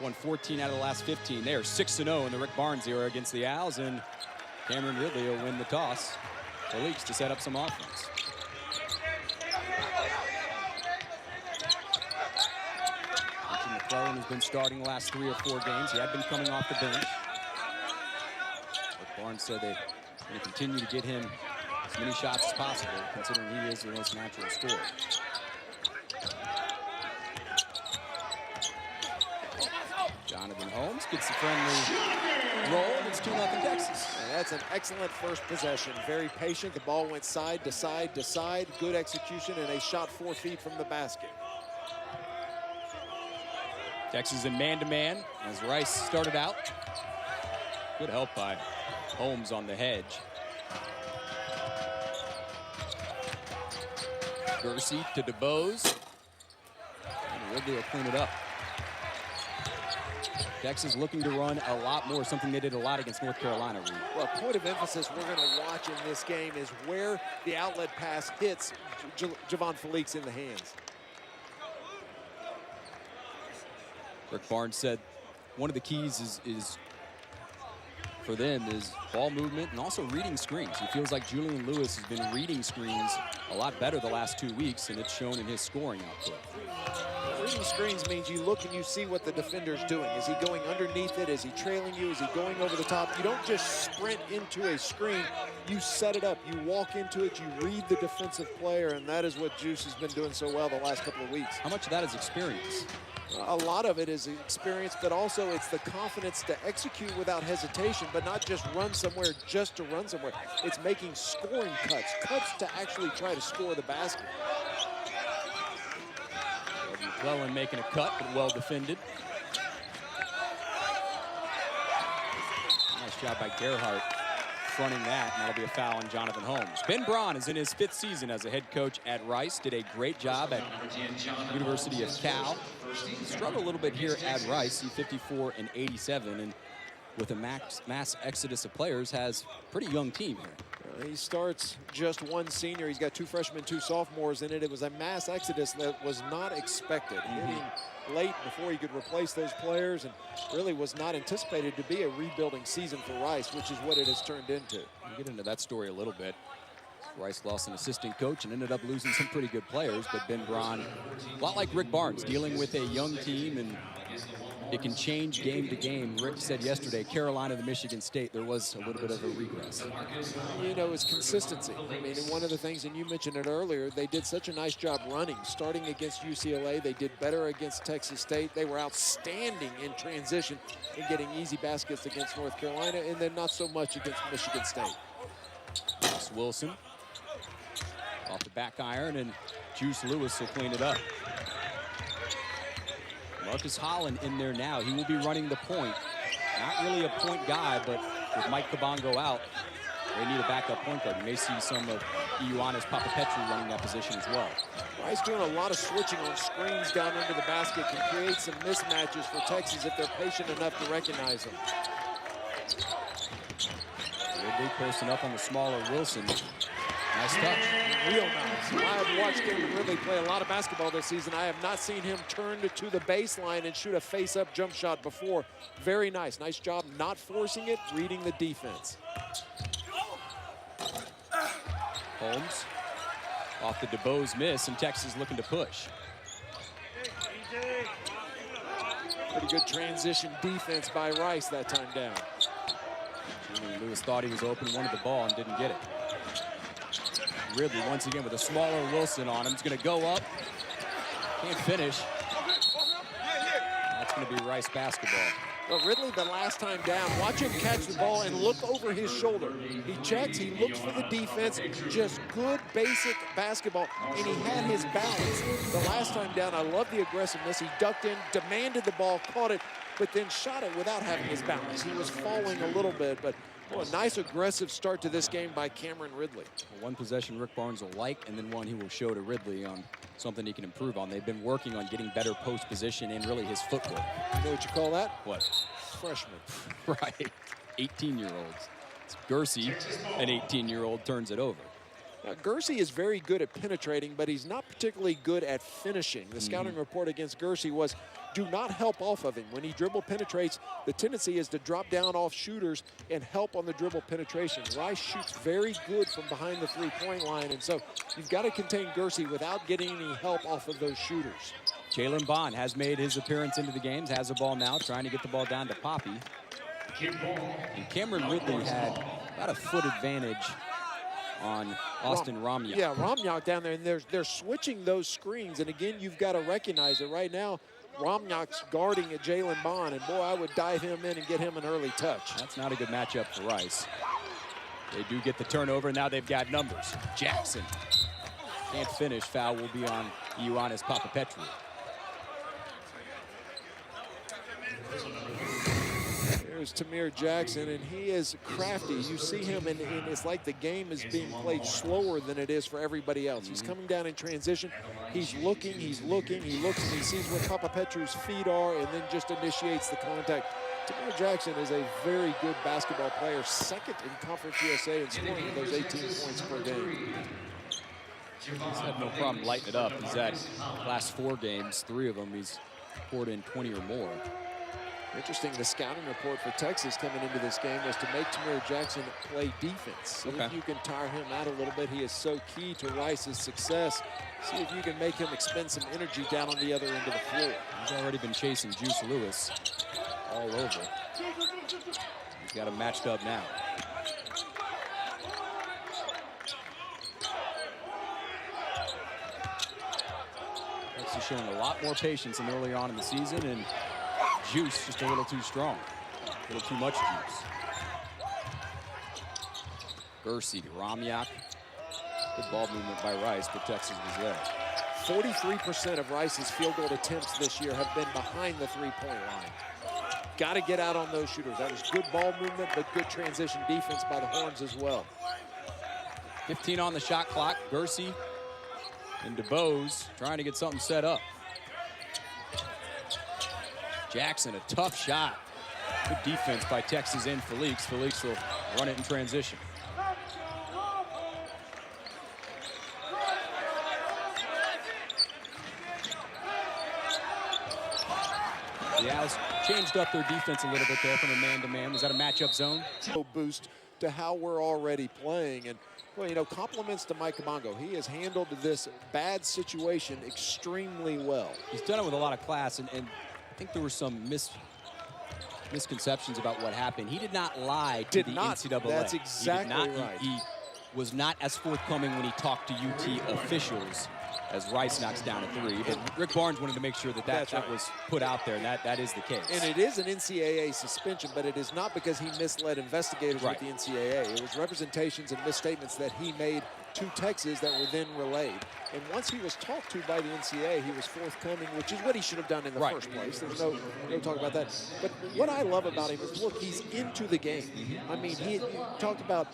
won 14 out of the last 15. They are 6-0 in the Rick Barnes era against the Owls, and Cameron Ridley will win the toss for Leaks to set up some offense. McClellan has been starting the last 3 or 4 games. He had been coming off the bench. Rick Barnes said they're going to continue to get him as many shots as possible, considering he is the most natural scorer. Jonathan Holmes gets the friendly roll, and it's 2-0 Texas. And that's an excellent first possession. Very patient. The ball went side to side to side. Good execution, and they shot 4 feet from the basket. Texas in man-to-man as Rice started out. Good help by Holmes on the hedge. Gersey to DeBose. And Ridley will clean it up. Texas looking to run a lot more, something they did a lot against North Carolina. Well, point of emphasis we're going to watch in this game is where the outlet pass hits Javon Felix in the hands. Rick Barnes said one of the keys is for them is ball movement and also reading screens. He feels like Julian Lewis has been reading screens a lot better the last 2 weeks, and it's shown in his scoring output. Reading screens means you look and you see what the defender's doing. Is he going underneath it? Is he trailing you? Is he going over the top? You don't just sprint into a screen. You set it up. You walk into it. You read the defensive player, and that is what Juice has been doing so well the last couple of weeks. How much of that is experience? A lot of it is experience, but also it's the confidence to execute without hesitation, but not just run somewhere just to run somewhere. It's making scoring cuts to actually try to score the basket. McClellan making a cut, but well defended. Nice job by Gerhardt fronting that, and that'll be a foul on Jonathan Holmes. Ben Braun is in his 5th season as a head coach at Rice. Did a great job at University of Cal. Struggled a little bit here at Rice. He's 54 and 87, and with a mass exodus of players, has a pretty young team here. He starts just 1 senior. He's got 2 freshmen, 2 sophomores in it. It was a mass exodus that was not expected. Hitting late before he could replace those players, and really was not anticipated to be a rebuilding season for Rice, which is what it has turned into. We'll get into that story a little bit. Rice lost an assistant coach and ended up losing some pretty good players, but Ben Braun, a lot like Rick Barnes, dealing with a young team, and it can change game to game. Rick said yesterday, Carolina to Michigan State, there was a little bit of a regress. You know, it's consistency. I mean, and one of the things, and you mentioned it earlier, they did such a nice job running. Starting against UCLA, they did better against Texas State. They were outstanding in transition and getting easy baskets against North Carolina, and then not so much against Michigan State. Ross Wilson off the back iron, and Juice Lewis will clean it up. Marcus Holland in there now. He will be running the point. Not really a point guy, but with Mike Kabongo out, they need a backup point guard. You may see some of Ioannis Papapetru running that position as well. Rice doing a lot of switching on screens down under the basket can create some mismatches for Texas if they're patient enough to recognize them. Ridley posting up on the smaller Wilson. Nice touch. Real nice. I have watched Cameron Ridley play a lot of basketball this season. I have not seen him turn to the baseline and shoot a face-up jump shot before. Very nice. Nice job not forcing it, reading the defense. Holmes off the DeBose miss, and Texas looking to push. Pretty good transition defense by Rice that time down. Julian Lewis thought he was open, wanted the ball, and didn't get it. Ridley once again with a smaller Wilson on him. He's going to go up. Can't finish. That's going to be Rice basketball. Well, Ridley the last time down, watch him catch the ball and look over his shoulder. He checks, he looks for the defense, just good basic basketball, and he had his balance. The last time down, I love the aggressiveness. He ducked in, demanded the ball, caught it, but then shot it without having his balance. He was falling a little bit, but a nice aggressive start to this game by Cameron Ridley. One possession Rick Barnes will like, and then one he will show to Ridley on something he can improve on. They've been working on getting better post position and really his footwork. You know what you call that? What? Freshman. Right. 18-year-olds. It's Gersey, an 18-year-old, turns it over. Now, Gersey is very good at penetrating, but he's not particularly good at finishing. The scouting report against Gersey was, do not help off of him. When he dribble penetrates, the tendency is to drop down off shooters and help on the dribble penetration. Rice shoots very good from behind the three-point line, and so you've got to contain Gersey without getting any help off of those shooters. Jalen Bond has made his appearance into the games, has the ball now, trying to get the ball down to Poppy. And Cameron Ridley had about a foot advantage on Austin Romyok. Yeah, Romyok down there, and they're switching those screens, and again, you've got to recognize it. Right now, Romyok's guarding at Jalen Bond, and boy, I would dive him in and get him an early touch. That's not a good matchup for Rice. They do get the turnover, and now they've got numbers. Jackson can't finish. Foul will be on Ioannis Papapetru. There's Tamir Jackson, and he is crafty. You see him, and it's like the game is being played slower than it is for everybody else. He's coming down in transition. He's looking, he looks, and he sees where Papapetru's feet are, and then just initiates the contact. Tamir Jackson is a very good basketball player, second in Conference USA in scoring those 18 points per game. He's had no problem lighting it up. He's had last 4 games, 3 of them, he's poured in 20 or more. Interesting, the scouting report for Texas coming into this game was to make Tamir Jackson play defense. See if you can tire him out a little bit. He is so key to Rice's success. See if you can make him expend some energy down on the other end of the floor. He's already been chasing Juice Lewis all over. He's got him matched up now. Texas showing a lot more patience than earlier on in the season, and Juice just a little too strong, a little too much juice. Gersey to Romyok. Good ball movement by Rice, but Texas was there. 43% of Rice's field goal attempts this year have been behind the three-point line. Got to get out on those shooters. That was good ball movement, but good transition defense by the Horns as well. 15 on the shot clock. Gersey and DeBose trying to get something set up. Jackson, a tough shot. Good defense by Texas and Felix. Felix will run it in transition. The Owls changed up their defense a little bit there from a man-to-man. Was that a matchup zone? Boost to how we're already playing. And, well, you know, compliments to Mike Kabongo. He has handled this bad situation extremely well. He's done it with a lot of class, and I think there were some misconceptions about what happened. He did not lie to the NCAA. That's exactly right. He was not as forthcoming when he talked to UT officials as Rice knocks down a 3. But Rick Barnes wanted to make sure that was put out there, and that is the case. And it is an NCAA suspension, but it is not because he misled investigators with the NCAA. It was representations and misstatements that he made to Texas that were then relayed. And once he was talked to by the NCAA, he was forthcoming, which is what he should have done in the first place. There's no talk about that. But what I love about him is, look, he's into the game. I mean, he talked about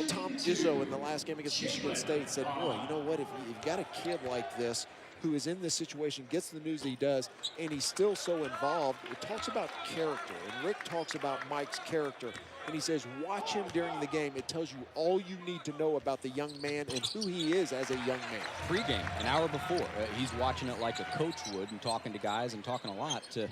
Tom Izzo in the last game against Michigan State, said, boy, you know what, if you've got a kid like this who is in this situation, gets the news that he does, and he's still so involved, it talks about character. And Rick talks about Mike's character. And he says, watch him during the game. It tells you all you need to know about the young man and who he is as a young man. Pre-game, an hour before, he's watching it like a coach would and talking to guys and talking a lot to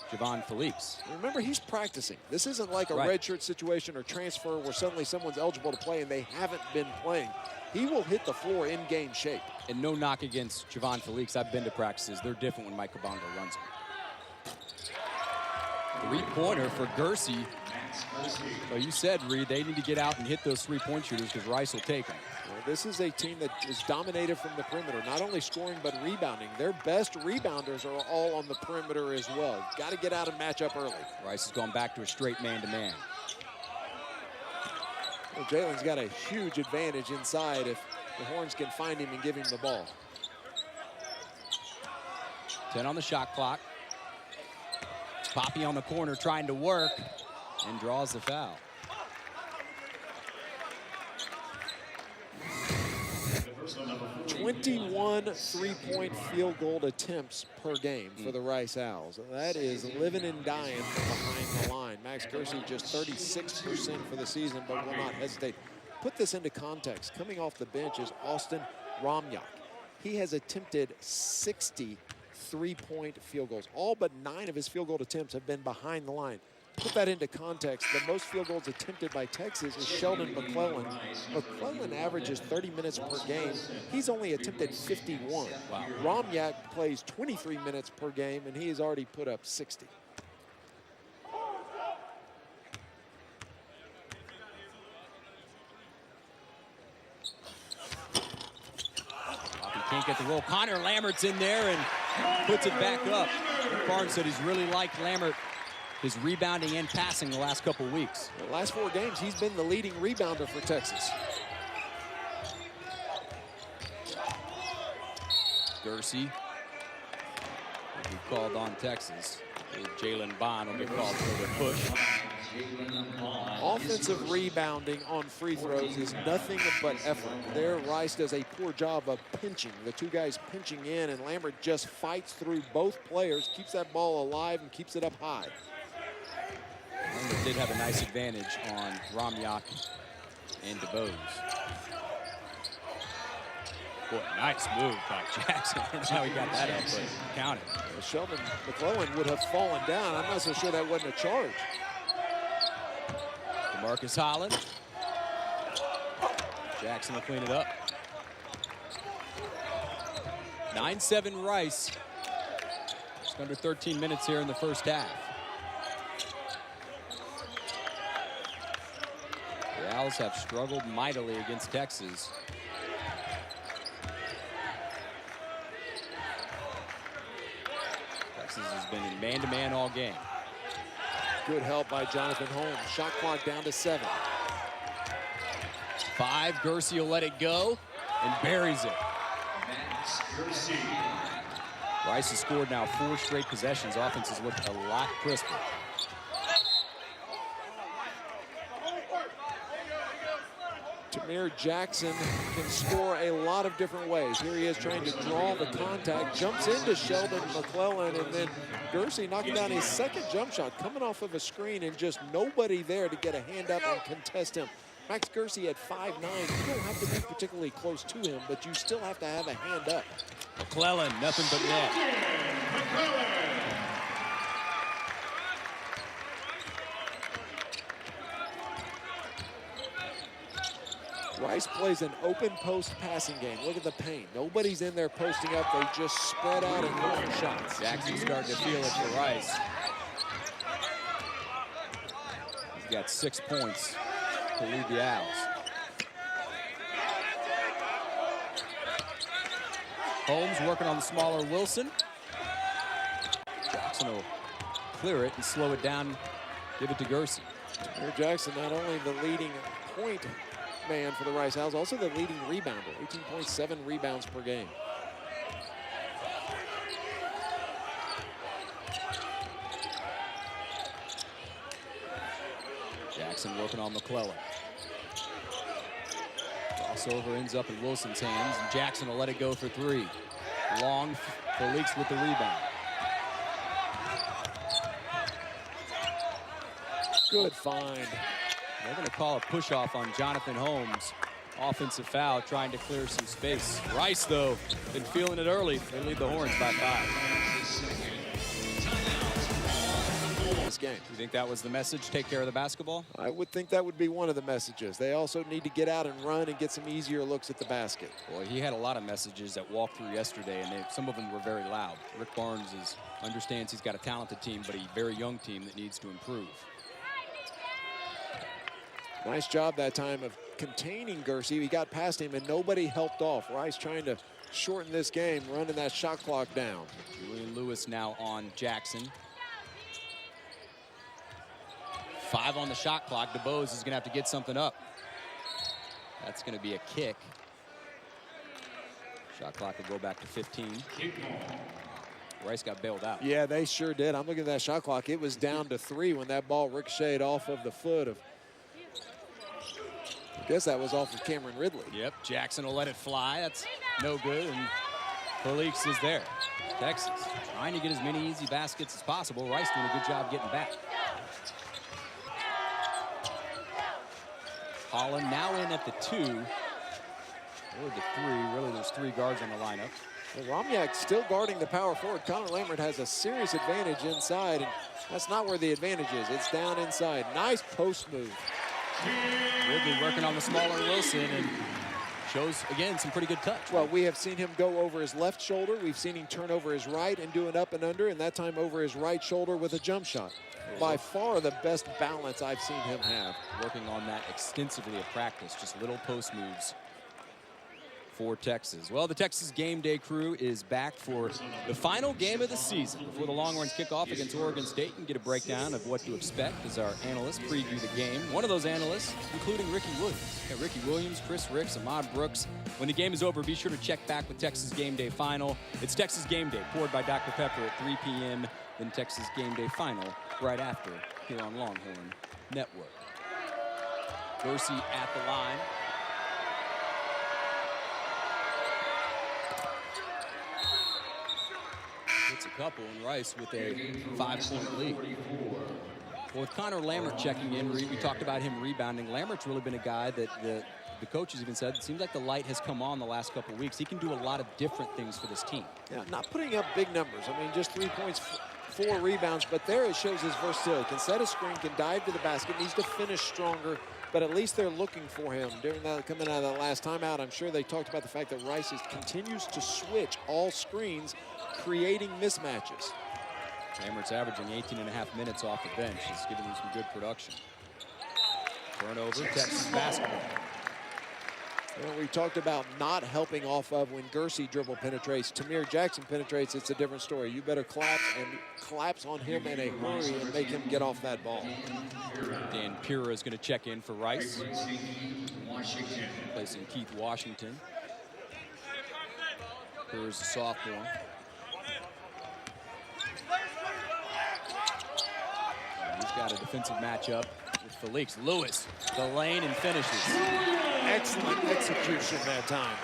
Javon Felix. Remember, he's practicing. This isn't like a redshirt situation or transfer where suddenly someone's eligible to play and they haven't been playing. He will hit the floor in game shape. And no knock against Javon Felix. I've been to practices. They're different when Mike Kabongo runs them. 3-pointer for Gersey. Well, you said, Reed, they need to get out and hit those 3-point shooters because Rice will take them. Well, this is a team that is dominated from the perimeter, not only scoring but rebounding. Their best rebounders are all on the perimeter as well. Got to get out and match up early. Rice has gone back to a straight man-to-man. Well, Jalen's got a huge advantage inside if the Horns can find him and give him the ball. 10 on the shot clock. Poppy on the corner trying to work and draws the foul. "21 3-point field goal attempts per game for the Rice Owls. That is living and dying from behind the line. Max Gersey just 36% for the season, but will not hesitate. put this into context, coming off the bench is Austin Romyak. He has attempted 60 3-point field goals. All but 9 of his field goal attempts have been behind the line. Put that into context, the most field goals attempted by Texas is Sheldon McClellan. McClellan averages 30 minutes per game. He's only attempted 51. Wow. Romyak plays 23 minutes per game, and he has already put up 60. Can't get the roll. Connor Lammert's in there and puts it back up. Barnes said he's really liked Lammert, his rebounding and passing the last couple weeks. The last 4 games, he's been the leading rebounder for Texas. Gersey will be called on Texas. Jalen Bond will be called for the push. Offensive rebounding on free throws is nothing but effort. There, Rice does a poor job of pinching. The 2 guys pinching in, and Lammert just fights through both players, keeps that ball alive, and keeps it up high. Lammert did have a nice advantage on Romyak and DeBose. Boy, nice move by Jackson. That's how he got that up, but counted. Well, Sheldon McClellan would have fallen down. I'm not so sure that wasn't a charge. Marcus Holland. Jackson will clean it up. 9-7 Rice. Just under 13 minutes here in the first half. The Owls have struggled mightily against Texas. Texas has been in man-to-man all game. Good help by Jonathan Holmes. Shot clock down to 7. 5, Gersey will let it go and buries it. Rice has scored now 4 straight possessions. Offense has looked a lot crisper. Tamir Jackson can score a lot of different ways. Here he is trying to draw the contact, jumps into Sheldon McClellan, and then Gersey knocking down his second jump shot, coming off of a screen and just nobody there to get a hand up and contest him. Max Gersey at 5'9". You don't have to be particularly close to him, but you still have to have a hand up. McClellan, nothing but net. Rice plays an open post passing game. Look at the paint. Nobody's in there posting up. They just spread out and look for shots. Jackson's starting to feel it for Rice. He's got 6 points to lead the Owls. Holmes working on the smaller Wilson. Jackson will clear it and slow it down, give it to Gersey. Tamir Jackson, not only the leading point man for the Rice Owls, also the leading rebounder, 18.7 rebounds per game. Jackson working on McClellan. Crossover ends up in Wilson's hands, and Jackson will let it go for 3. Long for Leaks with the rebound. Good find. They're going to call a push-off on Jonathan Holmes. Offensive foul, trying to clear some space. Rice, though, been feeling it early. They lead the Horns by 5. This game. You think that was the message? Take care of the basketball? I would think that would be one of the messages. They also need to get out and run and get some easier looks at the basket. Well, he had a lot of messages that walked through yesterday, and some of them were very loud. Rick Barnes understands he's got a talented team, but a very young team that needs to improve. Nice job that time of containing Gersey. He got past him and nobody helped off. Rice trying to shorten this game, running that shot clock down. Julian Lewis now on Jackson. 5 on the shot clock. DeBose is going to have to get something up. That's going to be a kick. Shot clock will go back to 15. Rice got bailed out. Yeah, they sure did. I'm looking at that shot clock. It was down to 3 when that ball ricocheted off of the foot of, I guess that was off of Cameron Ridley. Yep, Jackson will let it fly. That's no good, and Felix is there. Texas trying to get as many easy baskets as possible. Rice doing a good job getting back. Holland now in at the 2. Or the 3. Really, there's 3 guards on the lineup. Well, Romyak still guarding the power forward. Connor Lambert has a serious advantage inside, and that's not where the advantage is. It's down inside. Nice post move. Ridley working on the smaller Wilson and shows, again, some pretty good touch. Well, we have seen him go over his left shoulder. We've seen him turn over his right and do an up and under, and that time over his right shoulder with a jump shot. By far the best balance I've seen him have. Working on that extensively at practice, just little post moves for Texas. Well, the Texas Game Day crew is back for the final game of the season before the Longhorns kick off against Oregon State and get a breakdown of what to expect as our analysts preview the game. One of those analysts, including Ricky Williams. Yeah, Ricky Williams, Chris Ricks, Ahmad Brooks. When the game is over, be sure to check back with Texas Game Day Final. It's Texas Game Day, poured by Dr. Pepper at 3 p.m. Then Texas Game Day Final right after here on Longhorn Network. Dorsey at the line. Hits a couple, and Rice with a 5-point lead. Well, with Connor Lambert checking in, we talked about him rebounding. Lambert's really been a guy that the coaches even said, it seems like the light has come on the last couple of weeks. He can do a lot of different things for this team. Yeah, not putting up big numbers. I mean, just 3 points, 4 rebounds, but there it shows his versatility. Can set a screen, can dive to the basket, needs to finish stronger, but at least they're looking for him. During that, coming out of that last timeout, I'm sure they talked about the fact that Rice continues to switch all screens, creating mismatches. Lambert's averaging 18.5 minutes off the bench. He's giving them some good production. Turnover, Texas basketball. Well, we talked about not helping off of when Gersey dribble penetrates. Tamir Jackson penetrates, it's a different story. You better collapse on him in a hurry and make him get off that ball. Dan Pura is going to check in for Rice. Replacing Keith Washington. Pura's a sophomore. He's got a defensive matchup with Felix. Lewis, the lane, and finishes. Excellent execution that time.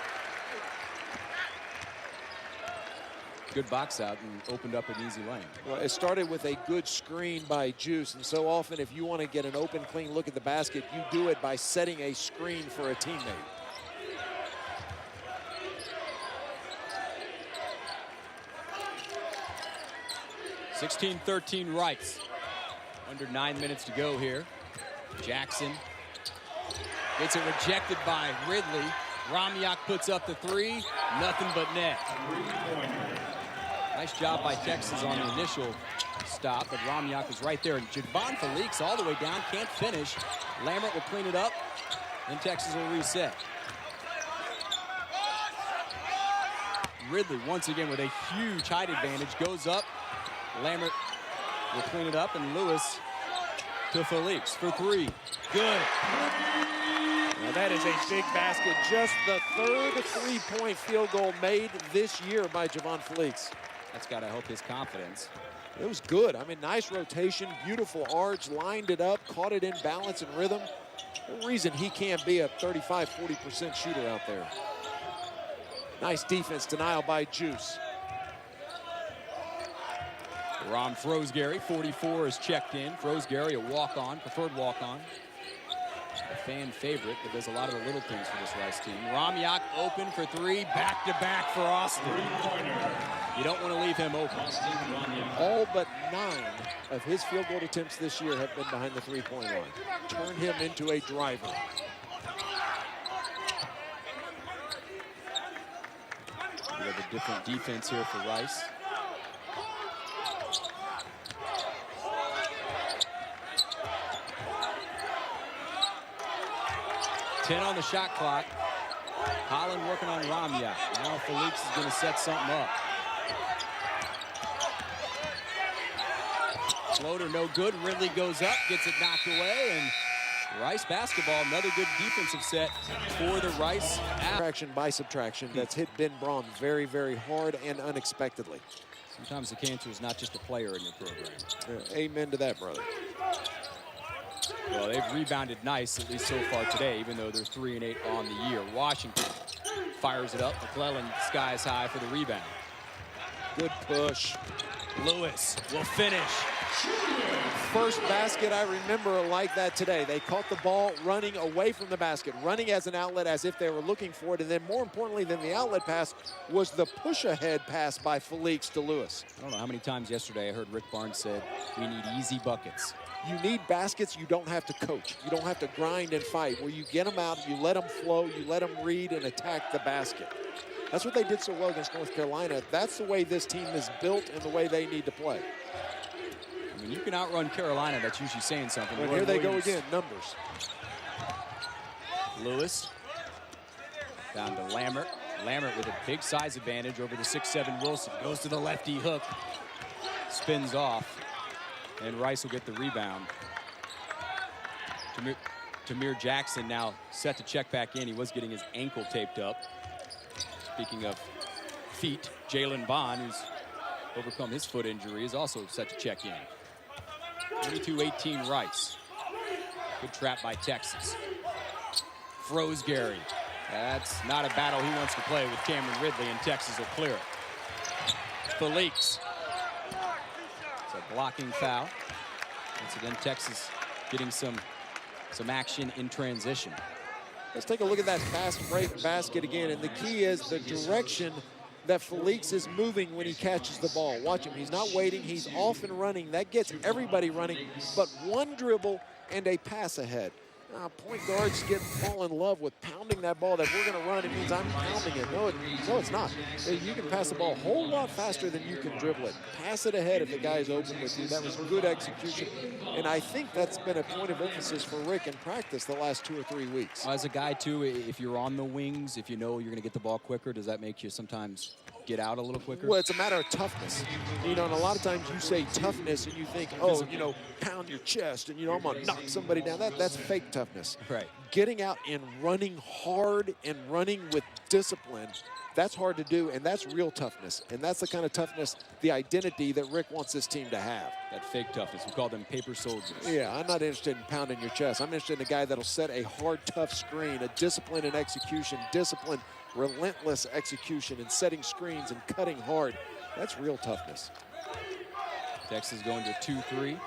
Good box out and opened up an easy lane. Well, it started with a good screen by Juice, and so often if you want to get an open, clean look at the basket, you do it by setting a screen for a teammate. (16-13) Rice. Under 9 minutes to go here. Jackson gets it rejected by Ridley. Romyak puts up the 3. Nothing but net. Nice job by Texas on the initial stop, but Romyak was right there. And Javon Felix all the way down, can't finish. Lambert will clean it up, and Texas will reset. Ridley once again with a huge height advantage, goes up. Lambert will clean it up, and Lewis to Felix for 3. Good. Now that is a big basket. Just the third 3-point field goal made this year by Javon Felix. That's got to help his confidence. It was good. I mean, nice rotation, beautiful arch, lined it up, caught it in balance and rhythm. No reason he can't be a 35-40% shooter out there. Nice defense denial by Juice. Ron Frosgary, 44, is checked in. Frosgary, a walk-on, preferred walk-on. A fan favorite that does a lot of the little things for this Rice team. Romyak open for 3, back-to-back for Austin. You don't want to leave him open. All but 9 of his field goal attempts this year have been behind the 3-point line. Turn him into a driver. We have a different defense here for Rice. Ten on the shot clock. Holland working on Romyak. Now Felix is going to set something up. Floater no good. Ridley goes up, gets it knocked away, and Rice basketball, another good defensive set for the Rice. Subtraction by subtraction. That's hit Ben Braun very, very hard and unexpectedly. Sometimes the cancer is not just a player in your program. Yeah, amen to that, brother. Well, they've rebounded nice, at least so far today, even though they're 3-8 on the year. Washington fires it up. McClellan skies high for the rebound. Good push. Lewis will finish. first basket I remember like that today. They caught the ball running away from the basket, running as an outlet as if they were looking for it. And then more importantly than the outlet pass was the push-ahead pass by Felix to Lewis. I don't know how many times yesterday I heard Rick Barnes said, we need easy buckets. You need baskets you don't have to coach. You don't have to grind and fight. Where you get them out, you let them flow, you let them read and attack the basket. That's what they did so well against North Carolina. That's the way this team is built and the way they need to play. I mean, you can outrun Carolina. That's usually saying something. But here they go again, numbers. Lewis down to Lammert. Lammert with a big size advantage over the 6'7" Wilson. Goes to the lefty hook. Spins off. And Rice will get the rebound. Tamir Jackson now set to check back in. He was getting his ankle taped up. Speaking of feet, Jalen Bond, who's overcome his foot injury, is also set to check in. 22-18 Rice. Good trap by Texas. Froze Gary. That's not a battle he wants to play with Cameron Ridley, and Texas will clear it. Felix. It's a blocking foul. Once again, Texas getting some action in transition. Let's take a look at that fast break basket again. And the key is the direction that Felix is moving when he catches the ball. Watch him. He's not waiting. He's off and running. That gets everybody running. But one dribble and a pass ahead. Point guards fall in love with pounding that ball that we're going to run. It means I'm pounding it. No, it's not. You can pass the ball a whole lot faster than you can dribble it. Pass it ahead if the guy's open with you. That was good execution. And I think that's been a point of emphasis for Rick in practice the last 2 or 3 weeks. As a guy, too, if you're on the wings, if you know you're going to get the ball quicker, does that make you sometimes get out a little quicker? Well, it's a matter of toughness. You know, and a lot of times you say toughness and you think, oh, you know, pound your chest and, you know, I'm going to knock somebody down. That's fake toughness. Right. Getting out and running hard and running with discipline, that's hard to do, and that's real toughness. And that's the kind of toughness, the identity that Rick wants this team to have. That fake toughness. We call them paper soldiers. Yeah, I'm not interested in pounding your chest. I'm interested in a guy that'll set a hard, tough screen, a discipline and execution, discipline, relentless execution, and setting screens and cutting hard. That's real toughness. Texas going to 2-3.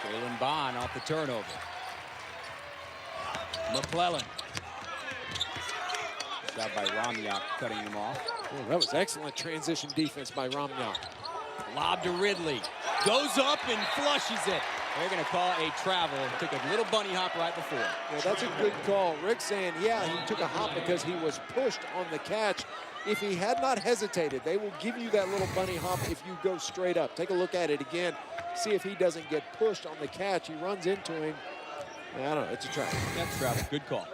Jalen Bond off the turnover. McClellan. Shot by Romyok, cutting him off. Oh, that was excellent transition defense by Romyok. Lob to Ridley. Goes up and flushes it. They're going to call a travel. Took a little bunny hop right before. Yeah, that's a good call. Rick saying, yeah, he took a hop because he was pushed on the catch. If he had not hesitated, they will give you that little bunny hop if you go straight up. Take a look at it again. See if he doesn't get pushed on the catch. He runs into him. I don't know. It's a travel. That's travel. Good call.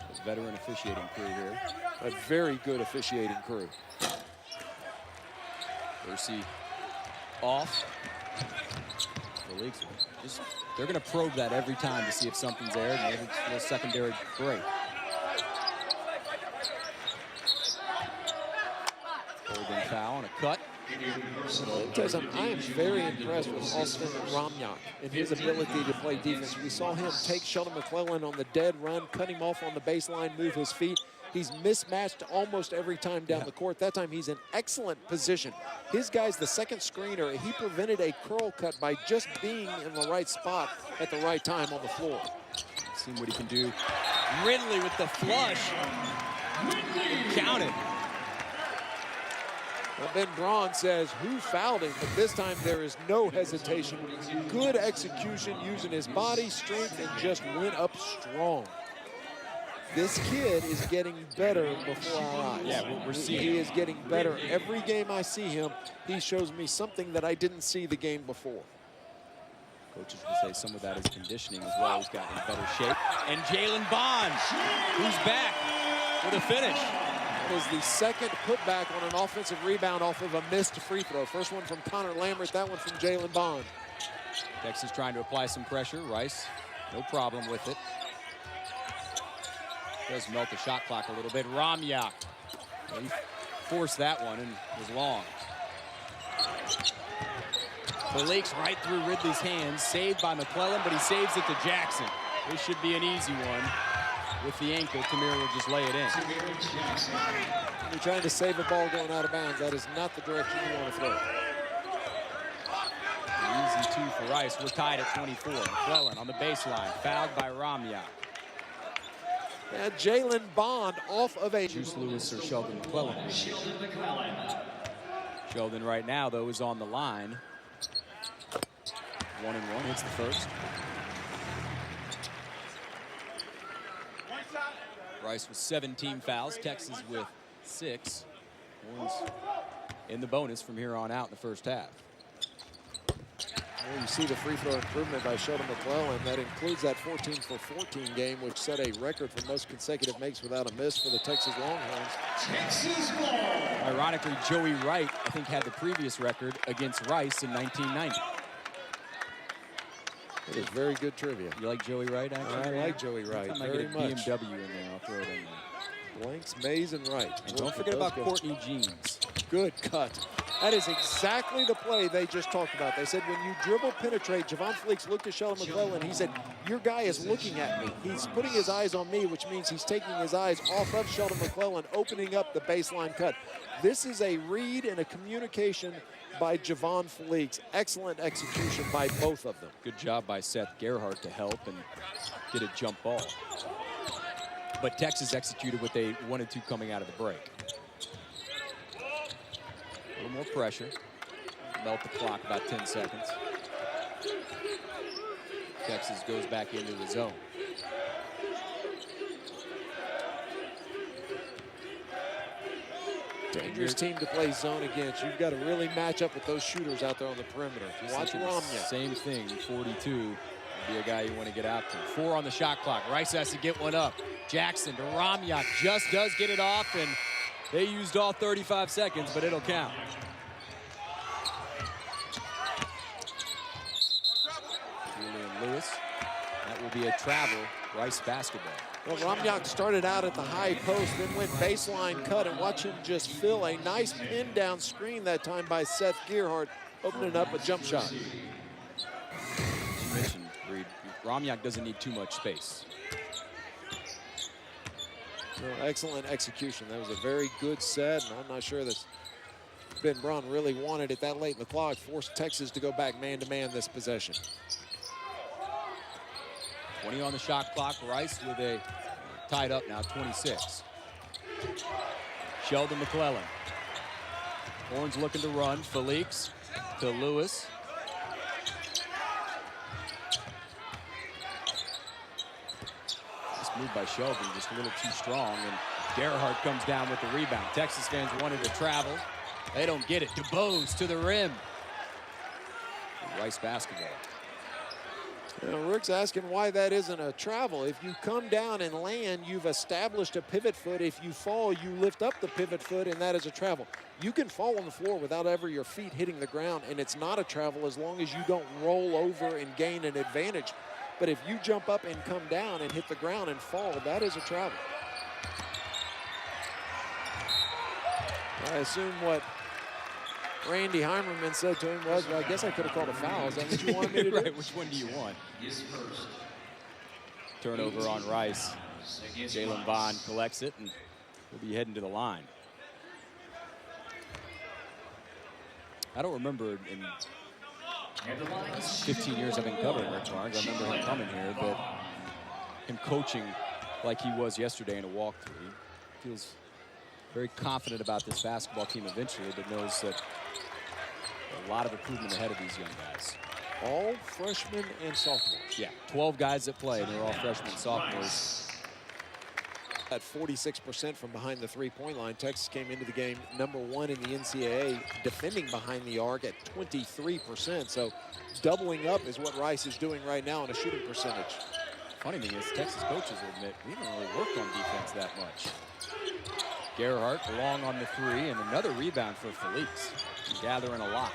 There's veteran officiating crew here. A very good officiating crew. Percy off. Felix, they're going to probe that every time to see if something's there. Maybe it's a little secondary break. Holding foul and a cut. I am very impressed with Austin Romyok and his ability to play defense. We saw him take Sheldon McClellan on the dead run, cut him off on the baseline, move his feet. He's mismatched almost every time down the court. That time he's in excellent position. His guy's the second screener. He prevented a curl cut by just being in the right spot at the right time on the floor. See what he can do. Ridley with the flush. Counted. Well, Ben Braun says, who fouled him? But this time there is no hesitation. Good execution using his body strength and just went up strong. This kid is getting better before our eyes. Yeah, we're seeing he is getting better. Every game I see him, he shows me something that I didn't see the game before. Coaches will say some of that is conditioning as well. He's gotten in better shape. And Jalen Bond, who's back for the finish. That was the second putback on an offensive rebound off of a missed free throw. First one from Connor Lammert, that one from Jalen Bond. Texas trying to apply some pressure. Rice, no problem with it. Does melt the shot clock a little bit. Romyok, he forced that one and was long. Felix right through Ridley's hands, saved by McClellan, but he saves it to Jackson. This should be an easy one. with the ankle. Tamir will just lay it in. When you're trying to save a ball going out of bounds, that is not the direction you want to throw. Easy 2 for Rice. We're tied at 24. McClellan on the baseline, fouled by Ramya. And Jalen Bond off of a... Juice Lewis or Sheldon McClellan. Sheldon right now, though, is on the line. 1-1, hits the first. Rice with 17 fouls, Texas with 6. Horns in the bonus from here on out in the first half. Well, you see the free throw improvement by Sheldon McClellan. That includes that 14 for 14 game, which set a record for most consecutive makes without a miss for the Texas Longhorns. Texas ball. Ironically, Joey Wright, I think, had the previous record against Rice in 1990. It is very good trivia. You like Joey Wright, actually? I like Joey Wright very much. I get a BMW in there, I'll throw it in there. Blanks, Mays, and Wright. And don't forget about Courtney Jeans. Good cut. That is exactly the play they just talked about. They said when you dribble penetrate, Javon Fleeks looked at Sheldon McClellan. He said, your guy is looking at me. He's putting his eyes on me, which means he's taking his eyes off of Sheldon McClellan, opening up the baseline cut. This is a read and a communication by Javon Fleeks. Excellent execution by both of them. Good job by Seth Gerhardt to help and get a jump ball. But Texas executed what they wanted to coming out of the break. A little more pressure. Melt the clock about 10 seconds. Texas goes back into the zone. Dangerous team to play zone against. You've got to really match up with those shooters out there on the perimeter. Watch Ramya. Same thing, 42 would be a guy you want to get out to. 4 on the shot clock. Rice has to get one up. Jackson to Ramya, just does get it off, and they used all 35 seconds, but it'll count. Julian Lewis. That will be a travel. Rice basketball. Well, Ramyak started out at the high post, then went baseline cut, and watch him just fill a nice pin down screen that time by Seth Gerhardt, opening up a jump shot. As you mentioned, Reed, Ramyak doesn't need too much space. Well, excellent execution. That was a very good set, and I'm not sure that Ben Braun really wanted it that late in the clock. Forced Texas to go back man-to-man this possession. 20 on the shot clock. Rice with a tied up now, 26. Sheldon McClellan. Horns looking to run. Fleeks to Lewis. This move by Sheldon just a little too strong, and Gerhardt comes down with the rebound. Texas fans wanted to travel. They don't get it. DuBose to the rim. Rice basketball. You know, Rick's asking why that isn't a travel. If you come down and land, you've established a pivot foot. If you fall, you lift up the pivot foot, and that is a travel. You can fall on the floor without ever your feet hitting the ground, and it's not a travel as long as you don't roll over and gain an advantage. But if you jump up and come down and hit the ground and fall, that is a travel. I assume what Randy Heimerman said to him was, well, I guess I could have called a foul. Is that what you wanted me to do? Right, which one do you want? Turnover on Rice. Jalen Bond collects it, and we'll be heading to the line. I don't remember in 15 years I've been covering Rick Barnes. I remember him coming here, but him coaching like he was yesterday in a walkthrough. He feels very confident about this basketball team eventually, but knows that a lot of improvement ahead of these young guys. All freshmen and sophomores. Yeah, 12 guys that play, and they're all freshmen and sophomores. At 46% from behind the three-point line, Texas came into the game #1 in the NCAA, defending behind the arc at 23%. So doubling up is what Rice is doing right now in a shooting percentage. Funny thing is, Texas coaches will admit we don't really work on defense that much. Gerhardt long on the 3, and another rebound for Fleeks. Gathering a lot.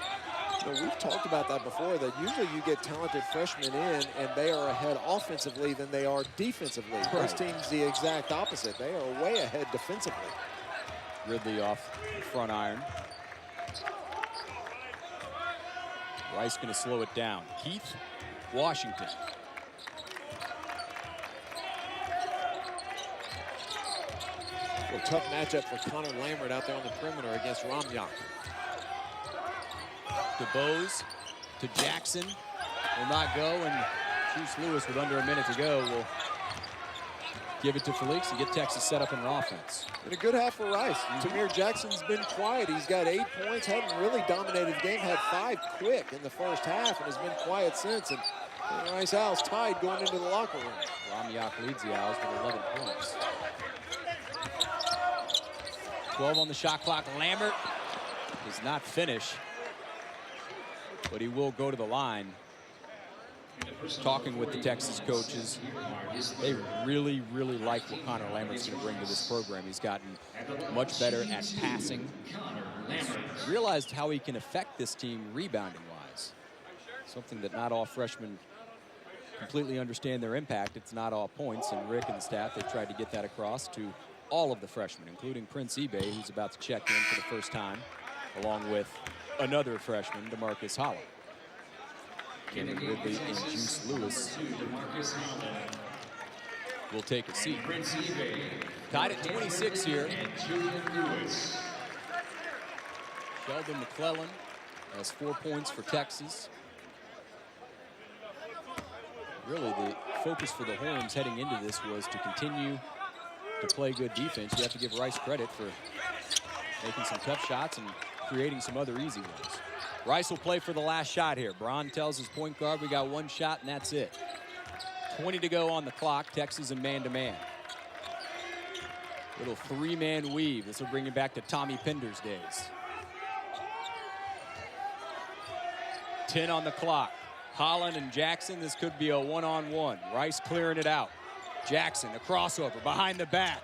You know, we've talked about that before, that usually you get talented freshmen in and they are ahead offensively than they are defensively. Right. This team's the exact opposite. They are way ahead defensively. Ridley off the front iron. Rice going to slow it down. Keith Washington. A tough matchup for Connor Lambert out there on the perimeter against Ramyak. DeBose to Jackson. Will not go, and Juice Lewis with under a minute to go will give it to Felix and get Texas set up in an offense. And a good half for Rice. Tamir Jackson's been quiet. He's got 8 points, hadn't really dominated the game, had 5 quick in the first half, and has been quiet since. And the Rice Owls tied going into the locker room. Ramyak leads the Owls with 11 points. 12 on the shot clock. Lambert does not finish, but he will go to the line. Talking with the Texas coaches, they really, really like what Connor Lambert's going to bring to this program. He's gotten much better at passing. Realized how he can affect this team rebounding-wise. Something that not all freshmen completely understand their impact. It's not all points, and Rick and the staff, they've tried to get that across to all of the freshmen, including Prince Ebay, who's about to check in for the first time, along with another freshman, DeMarcus Holland. Kevin Ridley and Juice Lewis will take a seat. Tied at 26 here. Sheldon McClellan has 4 points for Texas. Really, the focus for the Horns heading into this was to continue to play good defense. You have to give Rice credit for making some tough shots and creating some other easy ones. Rice will play for the last shot here. Braun tells his point guard, we got 1 shot and that's it. 20 to go on the clock. Texas in man-to-man. Little 3-man weave. This will bring you back to Tommy Pinder's days. 10 on the clock. Holland and Jackson, this could be a one-on-one. Rice clearing it out. Jackson, the crossover, behind the back.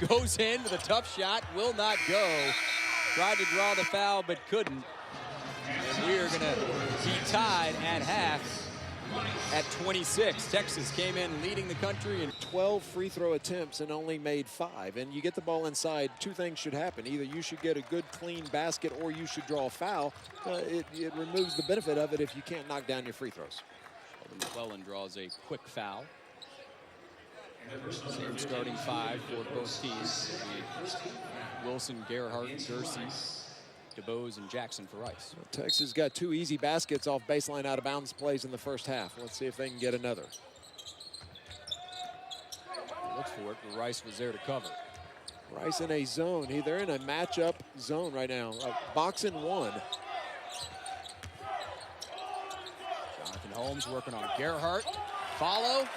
Goes in with a tough shot, will not go. Tried to draw the foul, but couldn't. And we are gonna be tied at half at 26. Texas came in leading the country in 12 free throw attempts and only made 5. And you get the ball inside, 2 things should happen. Either you should get a good clean basket or you should draw a foul. It removes the benefit of it if you can't knock down your free throws. McClellan draws a quick foul. Same starting 5 for both teams. Wilson, Gerhardt, Gersey, DeBose, and Jackson for Rice. Well, Texas got 2 easy baskets off baseline out of bounds plays in the first half. Let's see if they can get another. Look for it, but Rice was there to cover. Rice in a zone. They're in a matchup zone right now. Box and 1. Jonathan Holmes working on Gerhardt. Follow.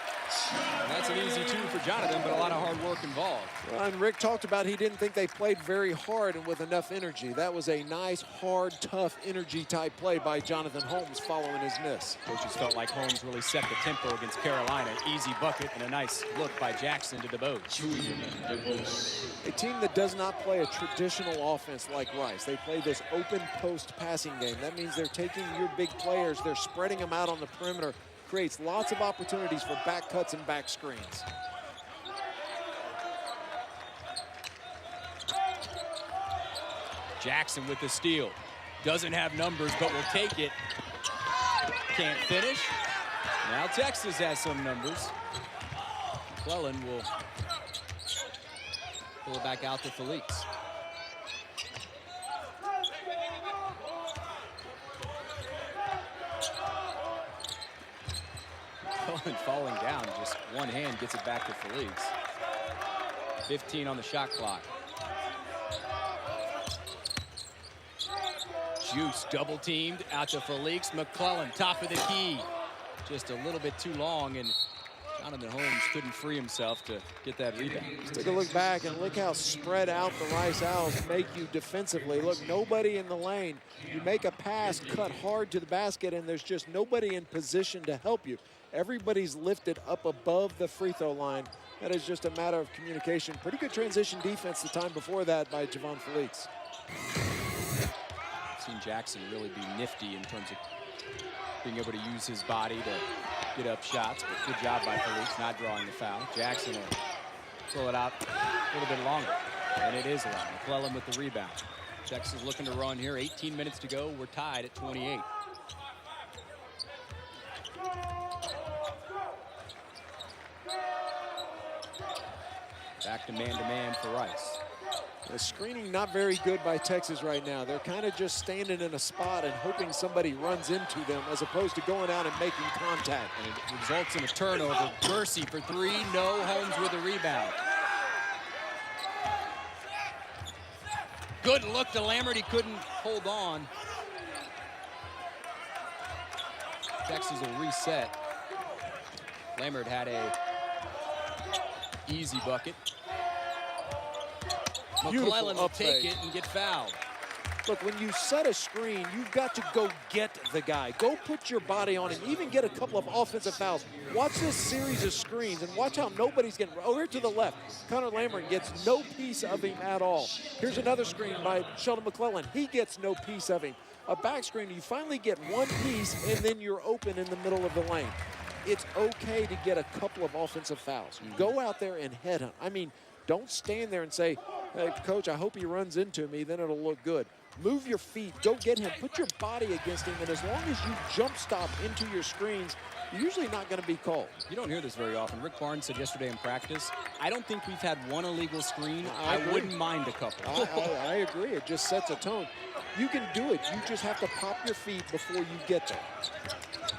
That's an easy 2 for Jonathan, but a lot of hard work involved. Well, and Rick talked about he didn't think they played very hard and with enough energy. That was a nice, hard, tough, energy type play by Jonathan Holmes following his miss. Coaches felt like Holmes really set the tempo against Carolina. Easy bucket and a nice look by Jackson to DeBose. A team that does not play a traditional offense like Rice. They play this open post passing game. That means they're taking your big players, they're spreading them out on the perimeter. Creates lots of opportunities for back cuts and back screens. Jackson with the steal. Doesn't have numbers, but will take it. Can't finish. Now Texas has some numbers. McClellan will pull it back out to Felix. Falling down, just one hand gets it back to Felix. 15 on the shot clock. Juice double teamed out to Felix. McClellan, top of the key. Just a little bit too long, and Jonathan Holmes couldn't free himself to get that rebound. Let's take a look back and look how spread out the Rice Owls make you defensively. Look, nobody in the lane. You make a pass, cut hard to the basket, and there's just nobody in position to help you. Everybody's lifted up above the free throw line. That is just a matter of communication. Pretty good transition defense the time before that by Javon Felix. I've seen Jackson really be nifty in terms of being able to use his body to get up shots, but good job by Felix not drawing the foul. Jackson will throw it out a little bit longer, and it is long. McClellan with the rebound. Texas looking to run here. 18 minutes to go. We're tied at 28. Back to man for Rice. The screening not very good by Texas right now. They're kind of just standing in a spot and hoping somebody runs into them as opposed to going out and making contact. And it results in a turnover. Gersey for three, no. Holmes with a rebound. Good look to Lammert, he couldn't hold on. Texas will reset. Lammert had a easy bucket. McClellan will take it and get fouled. Look, when you set a screen, you've got to go get the guy. Go put your body on him, even get a couple of offensive fouls. Watch this series of screens and watch how nobody's getting, over to the left. Connor Lammert gets no piece of him at all. Here's another screen by Sheldon McClellan. He gets no piece of him. A back screen, you finally get one piece and then you're open in the middle of the lane. It's okay to get a couple of offensive fouls. Go out there and headhunt. I mean, don't stand there and say, hey, coach, I hope he runs into me, then it'll look good. Move your feet, go get him, put your body against him, and as long as you jump stop into your screens, you're usually not going to be called. You don't hear this very often. Rick Barnes said yesterday in practice, I don't think we've had one illegal screen. I wouldn't mind a couple. I agree. It just sets a tone. You can do it. You just have to pop your feet before you get there.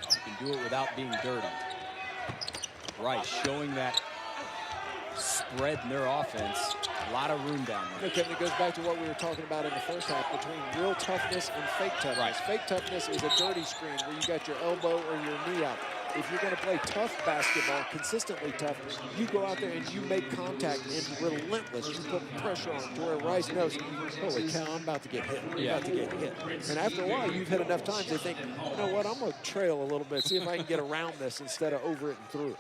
You can do it without being dirty. Rice showing that spread in their offense. A lot of room down there. Kevin, it goes back to what we were talking about in the first half between real toughness and fake toughness. Right. Fake toughness is a dirty screen where you got your elbow or your knee out. If you're going to play tough basketball, consistently tough, you go out there and you make contact and relentless. You put pressure on to where Rice knows, holy cow, I'm about to get hit. I'm about to get hit. And after a while, you've hit enough times, they think, you know what, I'm going to trail a little bit, see if I can get around this instead of over it and through it.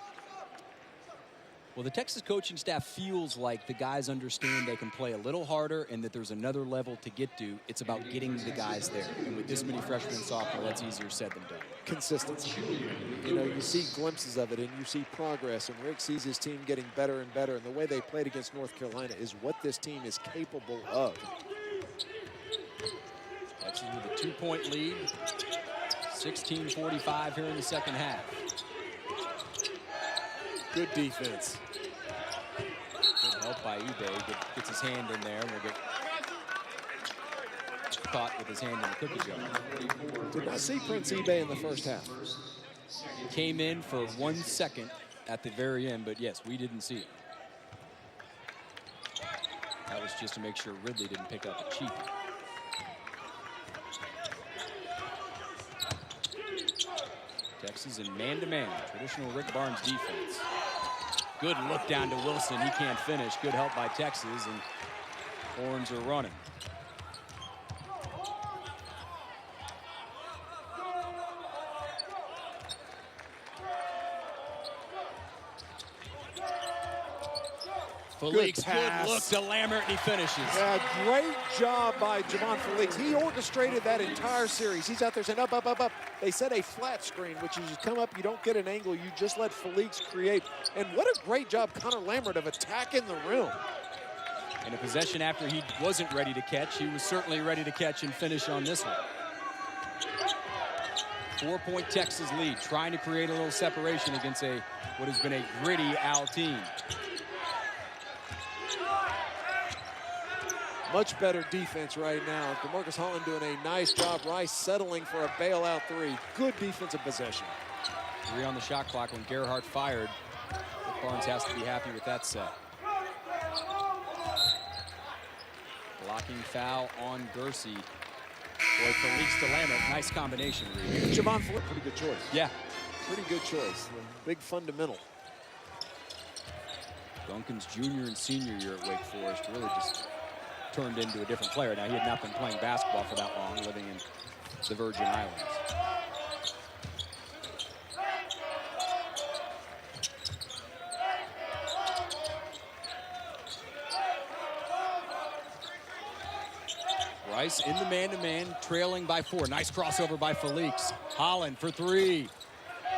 Well, the Texas coaching staff feels like the guys understand they can play a little harder and that there's another level to get to. It's about getting the guys there. And with this many freshmen and sophomore, that's easier said than done. Consistency. You know, you see glimpses of it and you see progress, and Rick sees his team getting better and better, and the way they played against North Carolina is what this team is capable of. Texas with a 2-point lead. 16:45 here in the second half. Good defense. Good help by Ube. Gets his hand in there and will get caught with his hand in the cookie jar. Did not see Prince Ube in the first half. Came in for 1 second at the very end, but yes, we didn't see it. That was just to make sure Ridley didn't pick up a cheap. Texas in man-to-man, traditional Rick Barnes defense. Good look down to Wilson. He can't finish. Good help by Texas, and Horns are running. Felix, good look to Lammert, and he finishes. Yeah, great job by Javon Felix. He orchestrated that entire series. He's out there saying up, up, up, up. They set a flat screen, which is you come up, you don't get an angle, you just let Felix create. And what a great job, Connor Lammert, of attacking the rim. And a possession after he wasn't ready to catch, he was certainly ready to catch and finish on this one. 4-point Texas lead, trying to create a little separation against what has been a gritty Al team. Much better defense right now. DeMarcus Holland doing a nice job. Rice settling for a bailout three. Good defensive possession. 3 on the shot clock when Gerhardt fired. Rick Barnes has to be happy with that set. Blocking foul on Gersey. Boy, Felix to Lammert. Nice combination, Reed. Javon Felix, pretty good choice. Yeah. Pretty good choice. Big fundamental. Duncan's junior and senior year at Wake Forest really just turned into a different player. Now, he had not been playing basketball for that long, living in the Virgin Islands. Rice in the man-to-man, trailing by 4. Nice crossover by Felix. Holland for 3.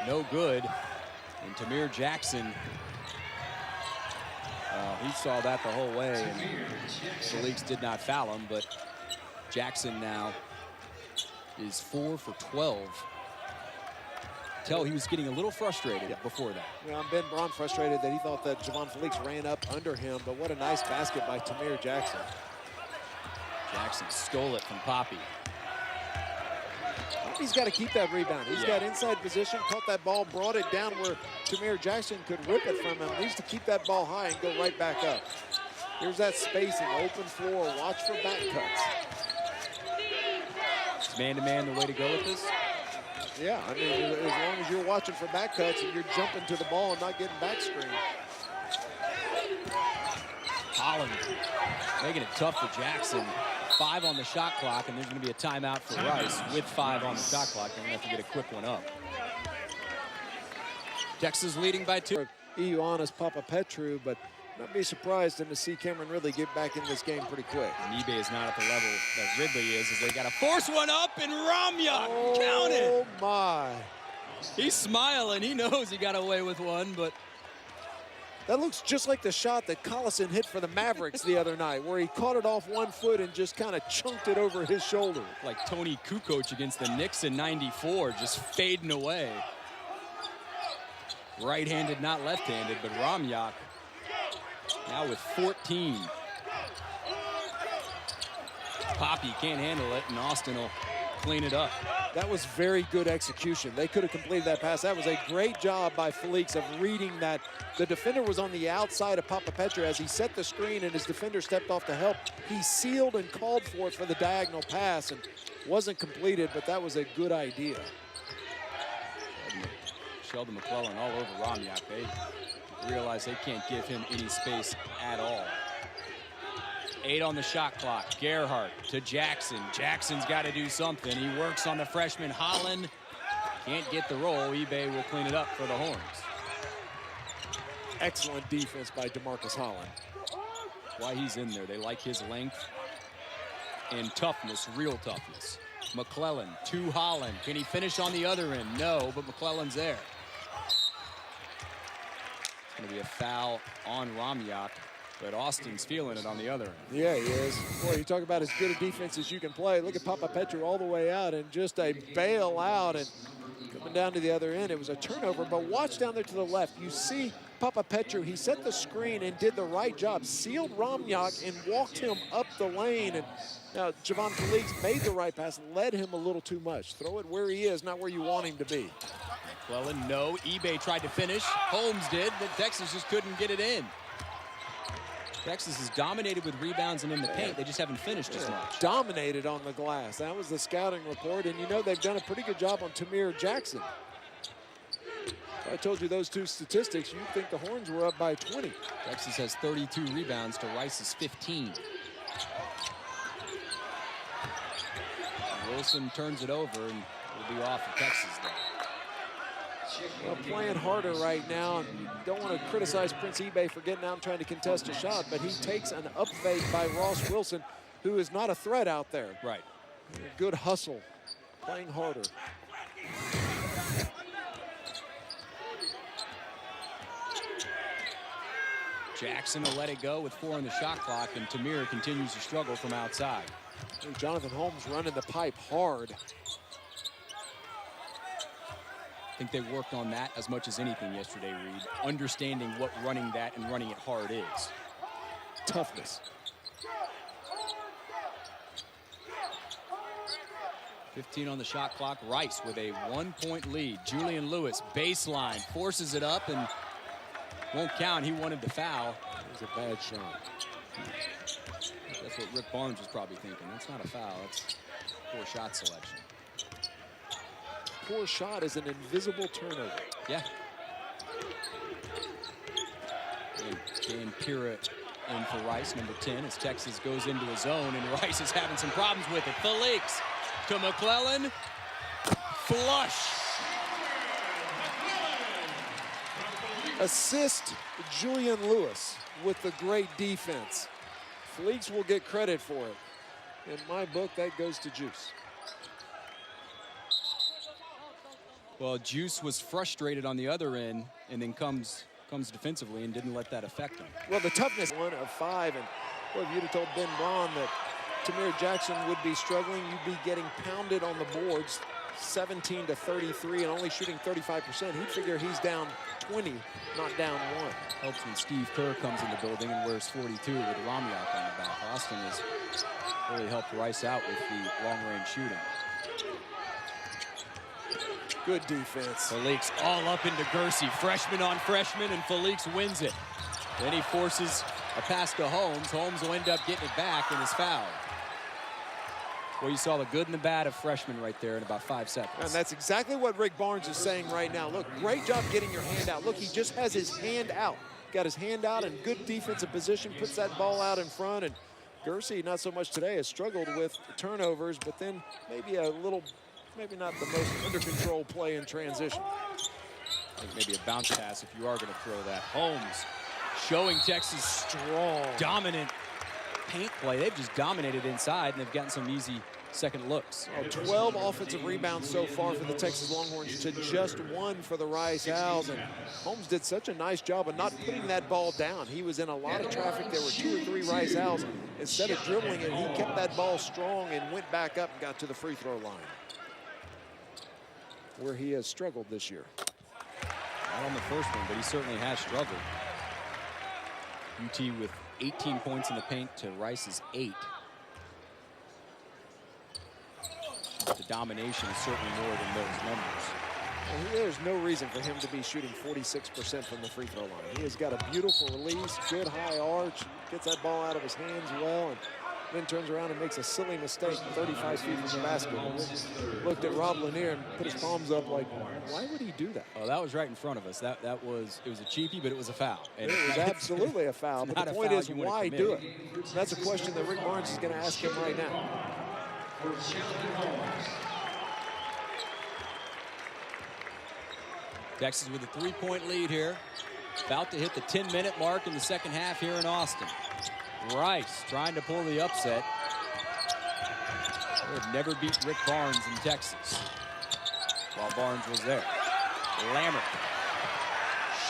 No good. And Tamir Jackson, he saw that the whole way, and Felix did not foul him, but Jackson now is 4 for 12. Tell he was getting a little frustrated before that. Yeah, Ben Braun frustrated that he thought that Javon Felix ran up under him, but what a nice basket by Tamir Jackson. Jackson stole it from Poppy. He's got to keep that rebound. He's got inside position, caught that ball, brought it down where Tamir Jackson could rip it from him. Needs to keep that ball high and go right back up. Here's that spacing, open floor, watch for back cuts. Is man-to-man the way to go with this? Yeah, I mean, as long as you're watching for back cuts and you're jumping to the ball and not getting back screen. Holland making it tough for Jackson. 5 on the shot clock, and there's going to be a timeout for Rice with 5 on the shot clock. They're going to have to get a quick one up. Texas leading by 2. Ioannis Papapetrou, but not be surprised to see Cameron Ridley get back in this game pretty quick. And eBay is not at the level that Ridley is, as they got to force one up, and Ramyak counted. Oh, my. He's smiling. He knows he got away with one, but that looks just like the shot that Collison hit for the Mavericks the other night, where he caught it off 1 foot and just kind of chunked it over his shoulder. Like Tony Kukoc against the Knicks in '94, just fading away. Right-handed, not left-handed, but Ramyak now with 14. Poppy can't handle it, and Austin will clean it up. That was very good execution. They could have completed that pass. That was a great job by Felix of reading that. The defender was on the outside of Papapetrou as he set the screen and his defender stepped off to help. He sealed and called for it for the diagonal pass and wasn't completed, but that was a good idea. Sheldon McClellan all over Ramyak. They realize they can't give him any space at all. 8 on the shot clock. Gerhardt to Jackson. Jackson's got to do something. He works on the freshman. Holland can't get the roll. eBay will clean it up for the Horns. Excellent defense by DeMarcus Holland. Why he's in there. They like his length and toughness, real toughness. McClellan to Holland. Can he finish on the other end? No, but McClellan's there. It's going to be a foul on Ramyak, but Austin's feeling it on the other end. Yeah, he is. Boy, you talk about as good a defense as you can play. Look at Papapetrou all the way out and just a bailout and coming down to the other end. It was a turnover, but watch down there to the left. You see Papapetrou, he set the screen and did the right job. Sealed Ramyak and walked him up the lane. And now Javon Felix made the right pass, led him a little too much. Throw it where he is, not where you want him to be. McClellan, no. eBay tried to finish. Holmes did, but Texas just couldn't get it in. Texas is dominated with rebounds and in the paint. They just haven't finished as much. Dominated on the glass. That was the scouting report. And you know they've done a pretty good job on Tamir Jackson. If I told you those two statistics, you'd think the Horns were up by 20. Texas has 32 rebounds to Rice's 15. Wilson turns it over, and it'll be off of Texas there. Well, playing harder right now. Don't want to criticize Prince eBay for getting out and trying to contest a shot, but he takes an up fake by Ross Wilson, who is not a threat out there. Right. Good hustle, playing harder. Jackson will let it go with 4 on the shot clock, and Tamir continues to struggle from outside. And Jonathan Holmes running the pipe hard. I think they worked on that as much as anything yesterday, Reed. Understanding what running that and running it hard is. Toughness. 15 on the shot clock. Rice with a 1-point lead. Julian Lewis, baseline, forces it up and won't count. He wanted the foul. It was a bad shot. That's what Rick Barnes was probably thinking. That's not a foul. That's poor shot selection. Poor shot is an invisible turnover. Yeah. And Dan Pira in for Rice, number 10, as Texas goes into a zone, and Rice is having some problems with it. Felix to McClellan. Flush. Assist Julian Lewis with the great defense. Felix will get credit for it. In my book, that goes to Juice. Well, Juice was frustrated on the other end and then comes defensively and didn't let that affect him. Well, the toughness, 1 of 5, and boy, if you'd have told Ben Braun that Tamir Jackson would be struggling, you'd be getting pounded on the boards, 17 to 33 and only shooting 35%. He'd figure he's down 20, not down 1. Helps when Steve Kerr comes in the building and wears 42 with Ramyak on the back. Austin is Really helped Rice out with the long-range shooting. Good defense. Felix all up into Gersey. Freshman on freshman, and Felix wins it. Then he forces a pass to Holmes. Holmes will end up getting it back and is fouled. Well, you saw the good and the bad of freshmen right there in about 5 seconds. And that's exactly what Rick Barnes is saying right now. Look, great job getting your hand out. Look, he just has his hand out. Got his hand out in good defensive position, puts that ball out in front, and Gersey, not so much today, has struggled with turnovers, but then maybe a little, maybe not the most under control play in transition. I think maybe a bounce pass if you are going to throw that. Holmes showing Texas strong, dominant paint play. They've just dominated inside, and they've gotten some easy second looks. 12 offensive rebounds so far for the Texas Longhorns to just 1 for the Rice Owls. And Holmes did such a nice job of not putting that ball down. He was in a lot of traffic. There were 2 or 3 Rice Owls. Instead of dribbling it, he kept that ball strong and went back up and got to the free throw line, where he has struggled this year. Not on the first one, but he certainly has struggled. UT with 18 points in the paint to Rice's 8. The domination is certainly more than those numbers. Well, there's no reason for him to be shooting 46% from the free throw line. He has got a beautiful release, good high arch, gets that ball out of his hands well, and then turns around and makes a silly mistake 35 feet from the basket. Looked at Rob Lanier and put his palms up like, why would he do that? Oh, that was right in front of us. It was a cheapie, but it was a foul. And it was absolutely a foul. But the point is, why do it? That's a question that Rick Barnes is going to ask him right now. Texas with a 3-point lead here. About to hit the 10-minute mark in the second half here in Austin. Rice trying to pull the upset. They have never beat Rick Barnes in Texas while Barnes was there. Lammert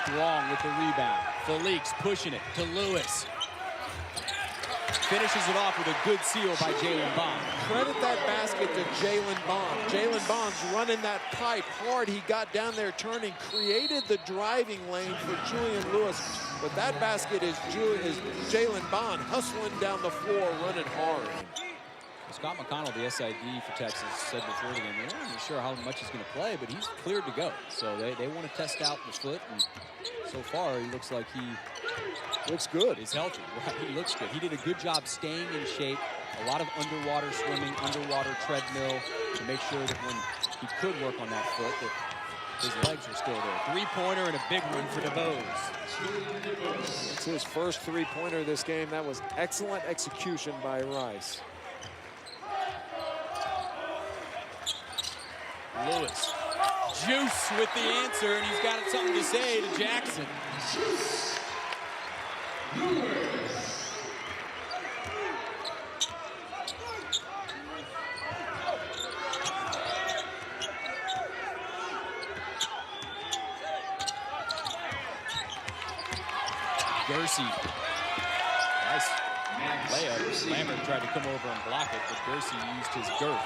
strong with the rebound. Felix pushing it to Lewis. Finishes it off with a good seal by Jalen Bond. Credit that basket to Jalen Bond. Jalen Bond's running that pipe hard. He got down there turning, created the driving lane for Julian Lewis. But that basket is Jalen Bond hustling down the floor, running hard. Scott McConnell, the SID for Texas, said before the game, they're not sure how much he's going to play, but he's cleared to go. So they want to test out the foot, and so far he looks like he looks good. He's healthy. Right? He looks good. He did a good job staying in shape. A lot of underwater swimming, underwater treadmill to make sure that when he could work on that foot, that his legs were still there. Three-pointer and a big one for DeVos. It's his first three-pointer this game. That was excellent execution by Rice. Lewis, juice with the answer, and he's got something to say to Jackson. Gersey, nice layup. Lammert tried to come over and block it, but Gersey used his girth.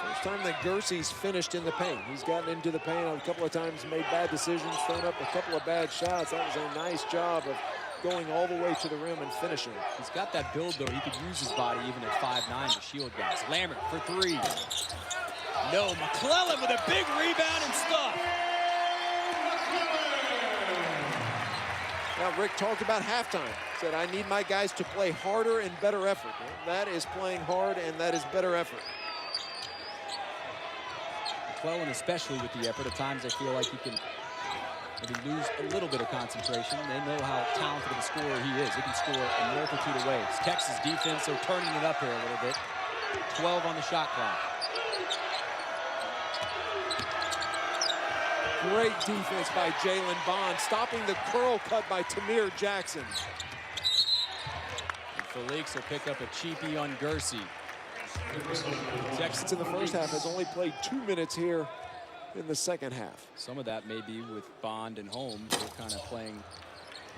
First time that Gersey's finished in the paint. He's gotten into the paint a couple of times, made bad decisions, thrown up a couple of bad shots. That was a nice job of going all the way to the rim and finishing. He's got that build, though. He could use his body even at 5'9" to shield guys. Lammert for three. No, McClellan with a big rebound and stuff. Now, Rick talked about halftime. Said, I need my guys to play harder and better effort. Well, that is playing hard, and that is better effort. McClellan, especially with the effort, at times I feel like he can maybe lose a little bit of concentration. They know how talented of a scorer he is. He can score a multitude of ways. Texas defense, they're turning it up here a little bit. 12 on the shot clock. Great defense by Jalen Bond, stopping the curl cut by Tamir Jackson. And Felix will pick up a cheapie on Gersey. Texas in the first half has only played 2 minutes here in the second half. Some of that may be with Bond and Holmes. They're kind of playing,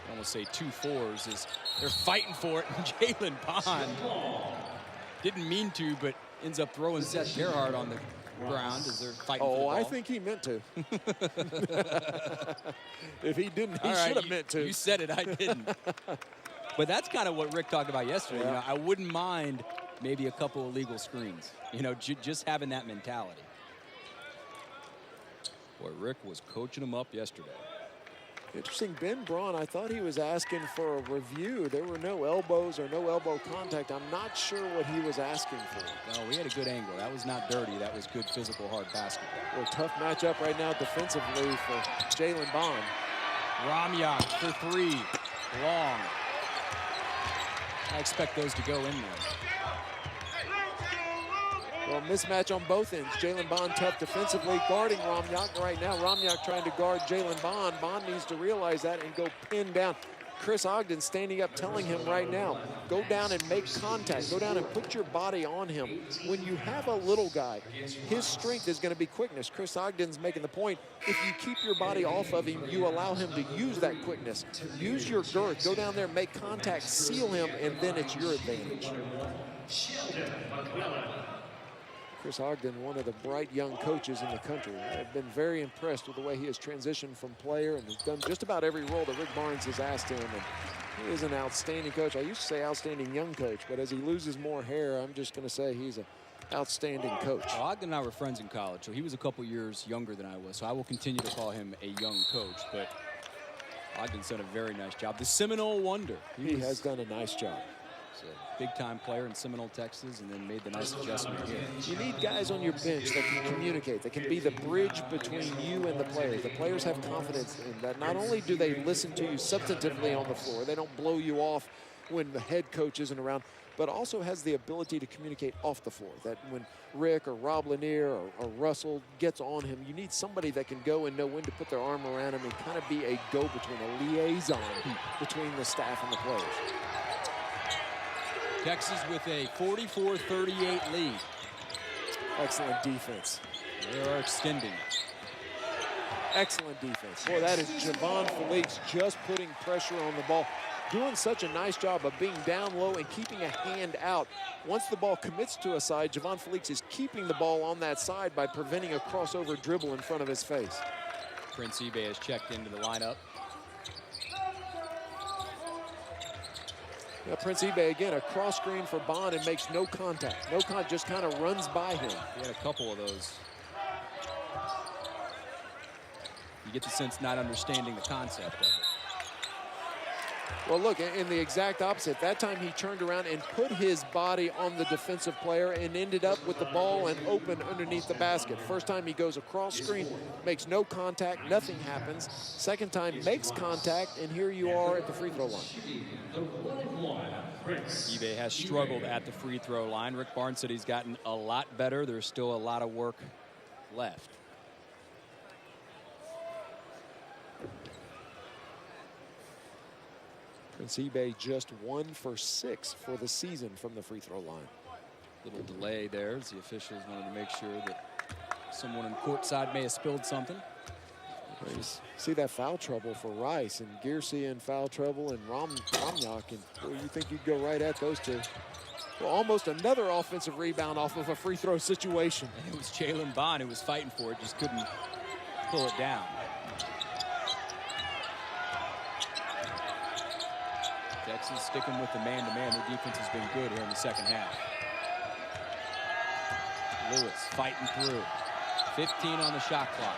I almost say 2-4s, as they're fighting for it. And Jalen Bond didn't mean to, but ends up throwing Seth Gerhardt on the ground as they're fighting for the ball. I think he meant to. If he didn't, he should have meant to. You said it, I didn't. But that's kind of what Rick talked about yesterday. Yeah. You know, I wouldn't mind maybe a couple illegal screens. You know, just having that mentality. Boy, Rick was coaching him up yesterday. Interesting, Ben Braun, I thought he was asking for a review. There were no elbows or no elbow contact. I'm not sure what he was asking for. No, we had a good angle. That was not dirty. That was good physical, hard basketball. Well, tough matchup right now defensively for Jalen Bond. Ramyak for three. Long. I expect those to go in there. Well, mismatch on both ends. Jalen Bond tough defensively, guarding Ramyak right now. Ramyak trying to guard Jalen Bond. Bond needs to realize that and go pin down. Chris Ogden standing up telling him right now, go down and make contact. Go down and put your body on him. When you have a little guy, his strength is going to be quickness. Chris Ogden's making the point, if you keep your body off of him, you allow him to use that quickness. Use your girth. Go down there, make contact, seal him, and then it's your advantage. Chris Ogden, one of the bright young coaches in the country. I've been very impressed with the way he has transitioned from player and has done just about every role that Rick Barnes has asked him. And he is an outstanding coach. I used to say outstanding young coach, but as he loses more hair, I'm just going to say he's an outstanding coach. Well, Ogden and I were friends in college, so he was a couple years younger than I was, so I will continue to call him a young coach, but Ogden's done a very nice job. The Seminole Wonder. He has done a nice job. A big-time player in Seminole, Texas, and then made the nice adjustment here. You need guys on your bench that can communicate, that can be the bridge between you and the players. The players have confidence in that. Not only do they listen to you substantively on the floor, they don't blow you off when the head coach isn't around, but also has the ability to communicate off the floor. That when Rick or Rob Lanier or Russell gets on him, you need somebody that can go and know when to put their arm around him and kind of be a go-between, a liaison between the staff and the players. Texas with a 44-38 lead. Excellent defense. They are extending. Excellent defense. Boy, that is Javon Felix just putting pressure on the ball. Doing such a nice job of being down low and keeping a hand out. Once the ball commits to a side, Javon Felix is keeping the ball on that side by preventing a crossover dribble in front of his face. Prince Ebay has checked into the lineup. Yeah, Prince Ebay again, a cross screen for Bond and makes no contact. No contact, just kind of runs by him. He had a couple of those. You get the sense not understanding the concept of it. Well, look, in the exact opposite. That time he turned around and put his body on the defensive player and ended up with the ball and open underneath the basket. First time he goes across screen, makes no contact, nothing happens. Second time makes contact, and here you are at the free throw line. Ebay has struggled at the free throw line. Rick Barnes said he's gotten a lot better. There's still a lot of work left. Prince Ebay just 1 for 6 for the season from the free throw line. Little delay there as the officials wanted to make sure that someone in courtside may have spilled something. See that foul trouble for Rice, and Gearsey in foul trouble, and Ramyak, and boy, you think you'd go right at those two. Well, almost another offensive rebound off of a free throw situation. It was Jalen Bond who was fighting for it, just couldn't pull it down. Texas sticking with the man-to-man. Their defense has been good here in the second half. Lewis fighting through. 15 on the shot clock.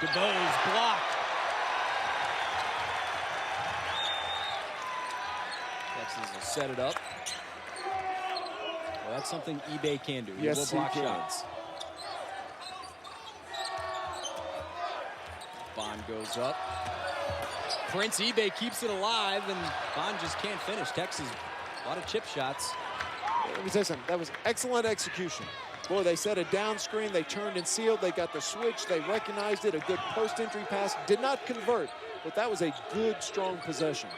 DeBose blocked. Texas will set it up. Well, that's something Ebay can do. He will block shots. Bond goes up. Prince Ebay keeps it alive, and Bond just can't finish. Texas, a lot of chip shots. Let me tell you something. That was excellent execution. Boy, they set a down screen. They turned and sealed. They got the switch. They recognized it. A good post-entry pass. Did not convert, but that was a good, strong possession.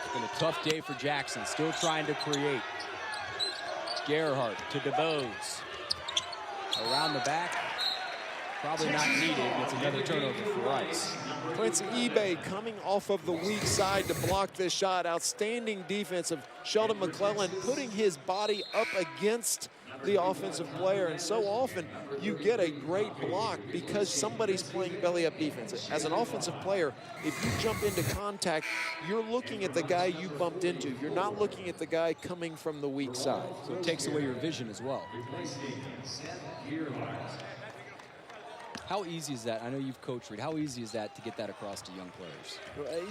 It's been a tough day for Jackson. Still trying to create. Gerhardt to DeBose. Around the back. Probably not needed. It's another turnover for Rice. Prince Ebay coming off of the weak side to block this shot. Outstanding defense of Sheldon McClellan, putting his body up against the offensive player. And so often you get a great block because somebody's playing belly-up defense. As an offensive player, if you jump into contact, you're looking at the guy you bumped into. You're not looking at the guy coming from the weak side. So it takes away your vision as well. How easy is that? I know you've coached, Reed. How easy is that to get that across to young players?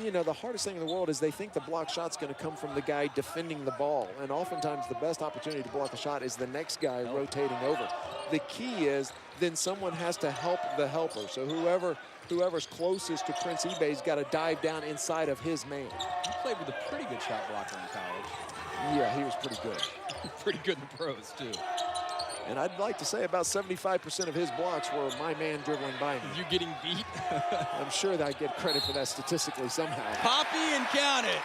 You know, the hardest thing in the world is they think the block shot's going to come from the guy defending the ball. And oftentimes the best opportunity to block a shot is the next guy rotating over. The key is then someone has to help the helper. So whoever's closest to Prince Ebay's got to dive down inside of his man. You played with a pretty good shot blocker in college. Yeah, he was pretty good. Pretty good in the pros, too. And I'd like to say about 75% of his blocks were my man dribbling by me. You getting beat? I'm sure that I get credit for that statistically somehow. Poppy and count it.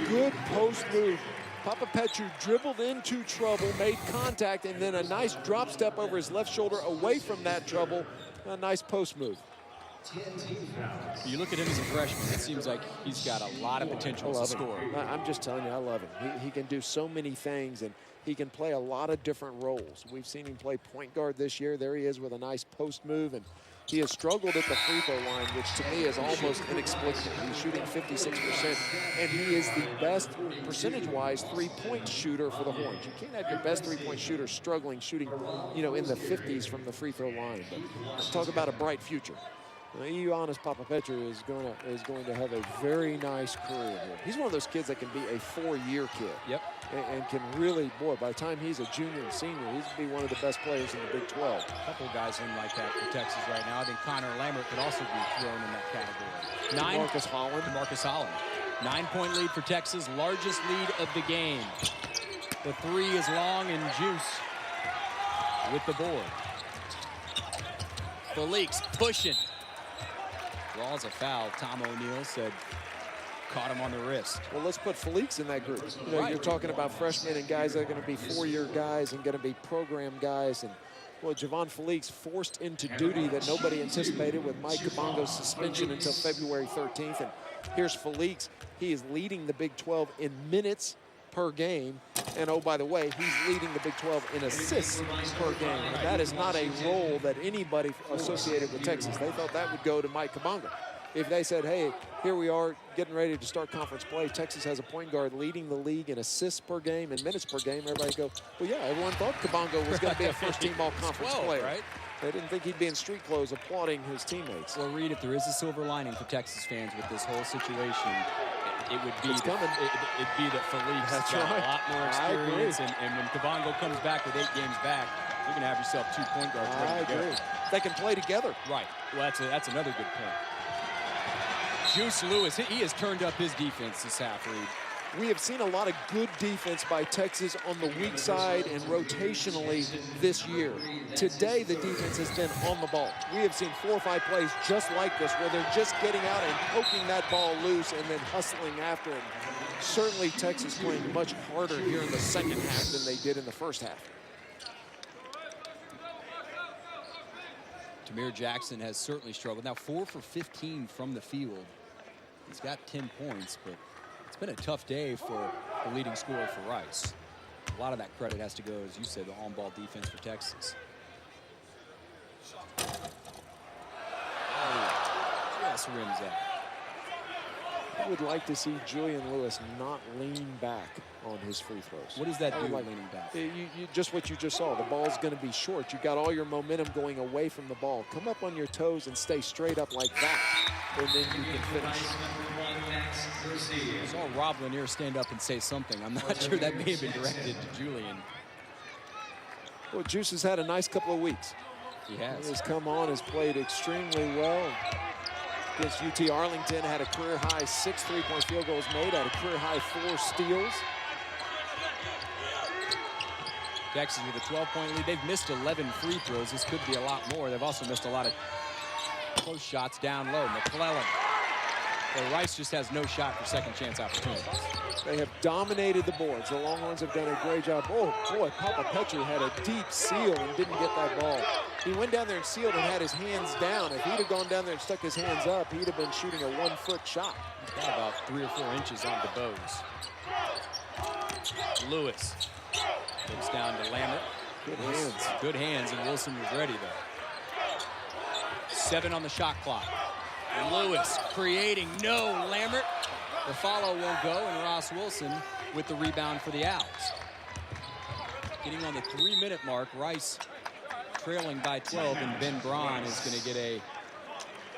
Good post move. Papa Petru dribbled into trouble, made contact, and then a nice drop step over his left shoulder away from that trouble. A nice post move. You look at him as a freshman, it seems like he's got a lot of potential to score. I'm just telling you, I love him. He can do so many things, and he can play a lot of different roles. We've seen him play point guard this year. There he is with a nice post move, and he has struggled at the free throw line, which to me is almost inexplicable. He's shooting 56%, and he is the best, percentage-wise, three-point shooter for the Horns. You can't have your best three-point shooter struggling, shooting, you know, in the 50s from the free throw line. But let's talk about a bright future. Ioannis Papapetru is going to have a very nice career here. He's one of those kids that can be a 4-year kid. Yep. And can really, boy, by the time he's a junior and senior, he's going to be one of the best players in the Big 12. A couple of guys in like that for Texas right now. I think Connor Lambert could also be thrown in that category. Marcus Holland. Marcus Holland. 9-point lead for Texas, largest lead of the game. The three is long, and Juice with the board. Felix pushing. Draws a foul. Tom O'Neill said caught him on the wrist. Well, let's put Felix in that group. You know, Right. You're talking about freshmen and guys that are going to be 4-year guys and going to be program guys. And, well, Javon Felix forced into duty that nobody anticipated with Mike Kabongo's suspension until February 13th. And here's Felix. He is leading the Big 12 in minutes per game. And, oh, by the way, he's leading the Big 12 in assists per game. And that is not a role that anybody associated with Texas. They thought that would go to Mike Kabongo. If they said, hey, here we are getting ready to start conference play, Texas has a point guard leading the league in assists per game and minutes per game, everybody go, well, yeah, everyone thought Kabongo was going to be a first-team all-conference 12, player. right? They didn't think he'd be in street clothes applauding his teammates. Well, Reed, if there is a silver lining for Texas fans with this whole situation, it would be It's coming. it'd be that Felix has That's got right. a lot more I agree. experience, and when Kabongo comes back with 8 games back, you're going to have yourself 2 point guards I ready to agree. go. They can play together. Right. Well, that's another good point. Juice Lewis, he has turned up his defense this half, Reed. We have seen a lot of good defense by Texas on the weak side and rotationally this year. Today, the defense has been on the ball. We have seen 4 or 5 plays just like this where they're just getting out and poking that ball loose and then hustling after it. Certainly, Texas playing much harder here in the second half than they did in the first half. Tamir Jackson has certainly struggled. Now 4 for 15 from the field. He's got 10 points, but it's been a tough day for the leading scorer for Rice. A lot of that credit has to go, as you said, the on-ball defense for Texas. Just rims out. I would like to see Julian Lewis not lean back on his free throws. What does that I do, would like- leaning back? Just what you just saw. The ball's going to be short. You got all your momentum going away from the ball. Come up on your toes and stay straight up like that, and then you can finish. I saw Rob Lanier stand up and say something. I'm not sure that may have been directed to Julian. Well, Juice has had a nice couple of weeks. He He has. has come on, has played extremely well. Against UT Arlington, had a career-high 6 3-point field goals made, had a career-high 4 steals. Texas with a 12-point lead. They've missed 11 free throws. This could be a lot more. They've also missed a lot of close shots down low. McClellan. Well, Rice just has no shot for second chance opportunities. They have dominated the boards. The Longhorns have done a great job. Oh, boy, Papa Petru had a deep seal and didn't get that ball. He went down there and sealed and had his hands down. If he'd have gone down there and stuck his hands up, he'd have been shooting a 1-foot shot. He's got about 3 or 4 inches on the bows. Lewis looks down to Lambert. Good hands. Good hands, and Wilson was ready, though. 7 on the shot clock. Lewis creating, no, Lambert. The follow won't go, and Ross Wilson with the rebound for the Owls. Getting on the 3-minute mark, Rice trailing by 12, and Ben Braun is going to get a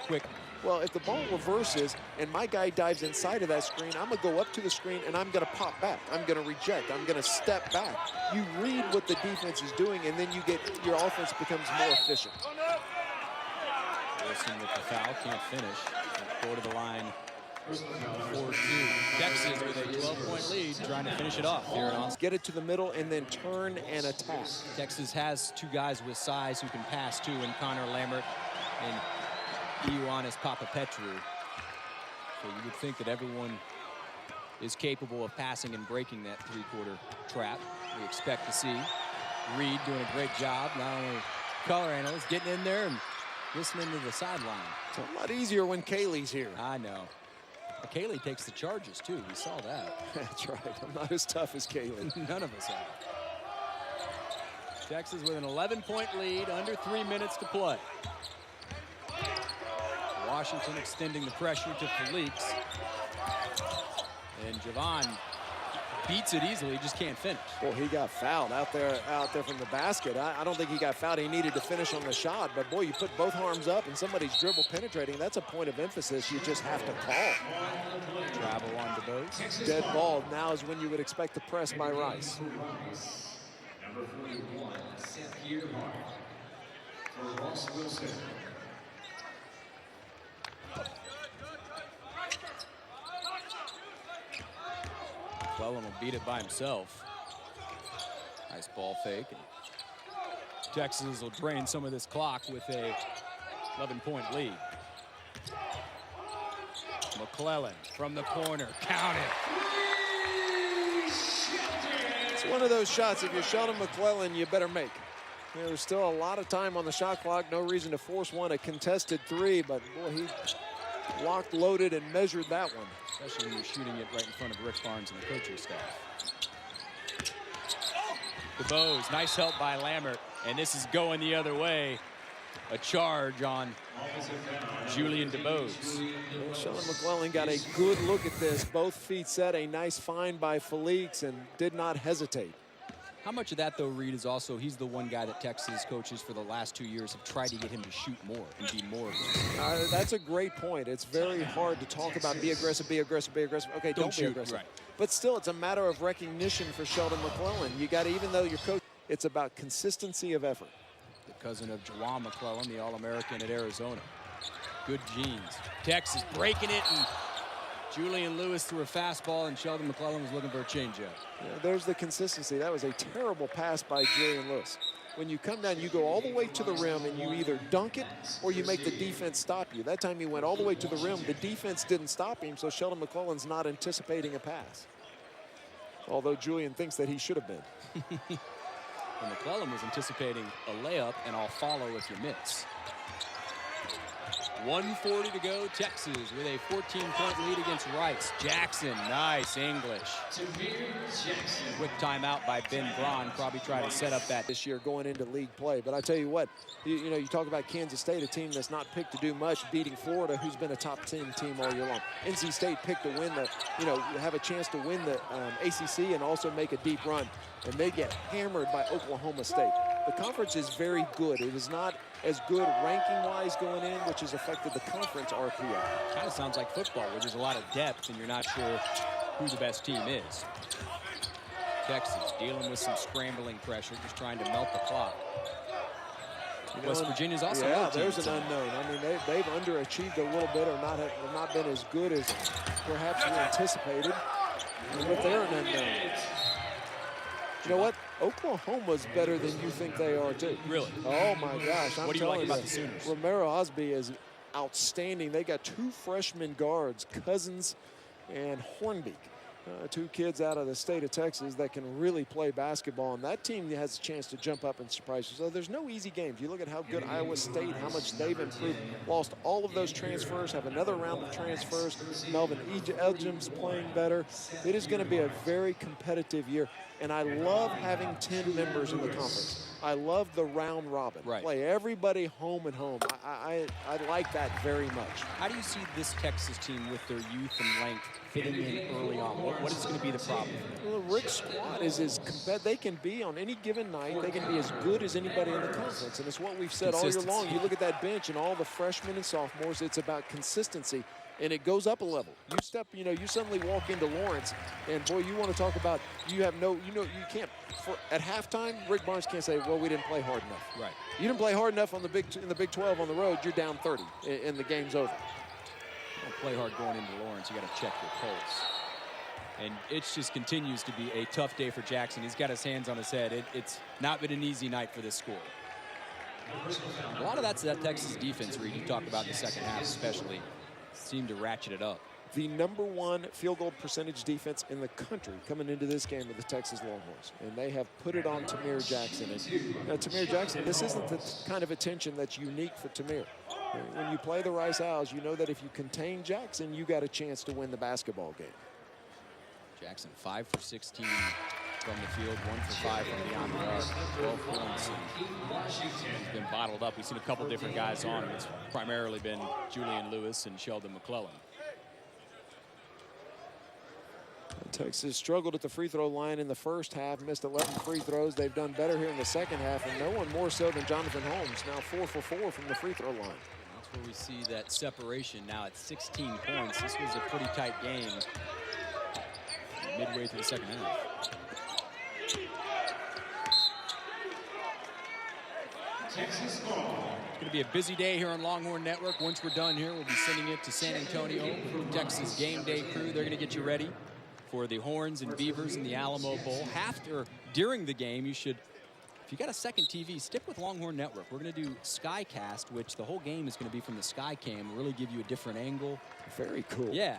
quick. Well, if the ball reverses and my guy dives inside of that screen, I'm going to go up to the screen and I'm going to pop back. I'm going to reject. I'm going to step back. You read what the defense is doing, and then your offense becomes more efficient. Wilson with the foul, can't finish. Go to the line. 4-2. Texas with a 12-point lead, trying to finish it off here at Austin. Get it to the middle and then turn and attack. Texas has 2 guys with size who can pass too, in Connor Lambert and Ioannis Papapetru. So you would think that everyone is capable of passing and breaking that 3-quarter trap. We expect to see Reed doing a great job, not only color analyst, getting in there and listening to the sideline. It's a lot easier when Kaylee's here. I know. But Kaylee takes the charges too. We saw that. That's right. I'm not as tough as Kaylee. None of us are. Texas with an 11-point lead, under 3 minutes to play. Washington extending the pressure to Felix. And Javon beats it easily, just can't finish. Well, he got fouled out there from the basket. I don't think he got fouled. He needed to finish on the shot. But, boy, you put both arms up and somebody's dribble penetrating. That's a point of emphasis you just have to call. Travel on DeBose. Dead ball. Now is when you would expect the press by Rice. Number 41, Seth Earhart for Ross Wilson. McClellan will beat it by himself. Nice ball fake. And Texas will drain some of this clock with a 11-point lead. McClellan from the corner, count it. It's one of those shots, if you're Sheldon McClellan, you better make. There's still a lot of time on the shot clock. No reason to force one, a contested 3, but boy, he locked, loaded, and measured that one. Especially when you're shooting it right in front of Rick Barnes and the coaching staff. DeBose, nice help by Lambert, and this is going the other way. A charge on Julian DeBose. Well, Sheldon McClellan got a good look at this. Both feet set, a nice find by Felix, and did not hesitate. How much of that, though, Reed, is also he's the one guy that Texas coaches for the last 2 years have tried to get him to shoot more and be more aggressive. That's a great point. It's very hard to talk about be aggressive, be aggressive, be aggressive. Okay, don't be shoot, aggressive. right. But still, it's a matter of recognition for Sheldon McClellan. You got to, even though you're coach, it's about consistency of effort. The cousin of Jawan McClellan, the All-American at Arizona. Good genes. Texas breaking it, and Julian Lewis threw a fastball, and Sheldon McClellan was looking for a changeup. Yeah, there's the consistency. That was a terrible pass by Julian Lewis. When you come down, you go all the way to the rim, and you either dunk it or you make the defense stop you. That time he went all the way to the rim. The defense didn't stop him, so Sheldon McClellan's not anticipating a pass. Although Julian thinks that he should have been. And McClellan was anticipating a layup, and I'll follow if you miss. 1:40 to go. Texas with a 14-point lead against Rice. Jackson, nice English. Quick timeout by Ben Braun. Probably try to set up that this year going into league play. But I tell you what, you know, you talk about Kansas State, a team that's not picked to do much, beating Florida, who's been a top 10 team all year long. NC State picked to win the, you know, have a chance to win the ACC and also make a deep run. And they get hammered by Oklahoma State. The conference is very good. It is not as good ranking-wise going in, which has affected the conference RPI. Kind of sounds like football, where there's a lot of depth and you're not sure who the best team is. Texas dealing with some scrambling pressure, just trying to melt the clock. West Virginia's also yeah, there's an unknown. I mean, they've underachieved a little bit, or not been as good as perhaps we anticipated. But they're an unknown. You know what? Oklahoma's better than you think they are, too. Really? Oh, my gosh. What do you like about the Sooners? Romero Osby is outstanding. They got 2 freshman guards, Cousins and Hornbeak. two kids out of the state of Texas that can really play basketball, and that team has a chance to jump up and surprise you. So there's no easy games. You look at how good Iowa State, how much they've improved, lost all of those transfers, have another round of transfers. Melvin Ejim's playing better. It is going to be a very competitive year, and I love having 10 members in the conference. I love the round robin. Right. Play everybody home and home. I like that very much. How do you see this Texas team with their youth and length fitting in early on? What is going to be the problem? Well, Rick's squad is as they can be on any given night. They can be as good as anybody in the conference, and it's what we've said all year long. You look at that bench and all the freshmen and sophomores. It's about consistency, and it goes up a level. You suddenly walk into Lawrence, and boy, you want to talk about you can't. At halftime, Rick Barnes can't say, well, we didn't play hard enough. Right. You didn't play hard enough in the Big 12 on the road. You're down 30, and the game's over. Don't play hard going into Lawrence. You got to check your pulse. And it just continues to be a tough day for Jackson. He's got his hands on his head. It's not been an easy night for this school. A lot of that's that Texas defense, Reed, you talked about in the second half especially, seemed to ratchet it up. The #1 field goal percentage defense in the country coming into this game with the Texas Longhorns. And they have put it on Tamir Jackson. And Tamir Jackson, this isn't the kind of attention that's unique for Tamir. When you play the Rice Owls, you know that if you contain Jackson, you got a chance to win the basketball game. Jackson 5 for 16 from the field, 1 for 5 from beyond the arc, 12 points. He's been bottled up. We've seen a couple different guys on him. It's primarily been Julian Lewis and Sheldon McClellan. Texas struggled at the free throw line in the first half, missed 11 free throws. They've done better here in the second half, and no one more so than Jonathan Holmes, now 4 for 4 from the free throw line. That's where we see that separation now at 16 points. This was a pretty tight game midway through the second half. Texas ball. It's going to be a busy day here on Longhorn Network. Once we're done here, we'll be sending it to San Antonio for the Texas game day crew. They're going to get you ready for the Horns and Beavers in the Alamo Bowl. During the game, you should, if you got a second TV, stick with Longhorn Network. We're going to do Skycast, which the whole game is going to be from the Skycam. Really give you a different angle. Very cool. Yeah,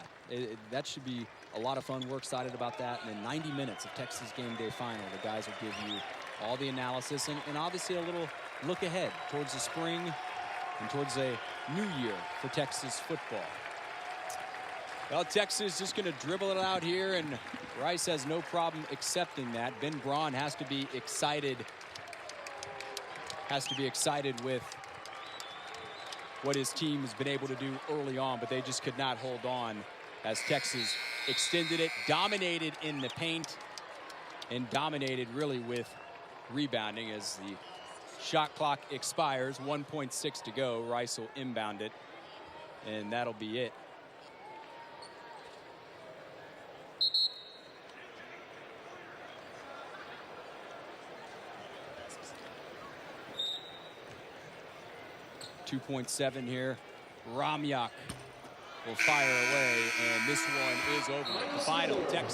that should be a lot of fun. We're excited about that. And then 90 minutes of Texas game day final. The guys will give you all the analysis and obviously a little look ahead towards the spring and towards a new year for Texas football. Well, Texas just going to dribble it out here, and Rice has no problem accepting that. Ben Braun has to be excited. With what his team has been able to do early on, but they just could not hold on as Texas extended it, dominated in the paint, and dominated really with rebounding as the shot clock expires. 1.6 to go. Rice will inbound it, and that'll be it. .7 here. Ramyak will fire away, and this one is over. The final Texas.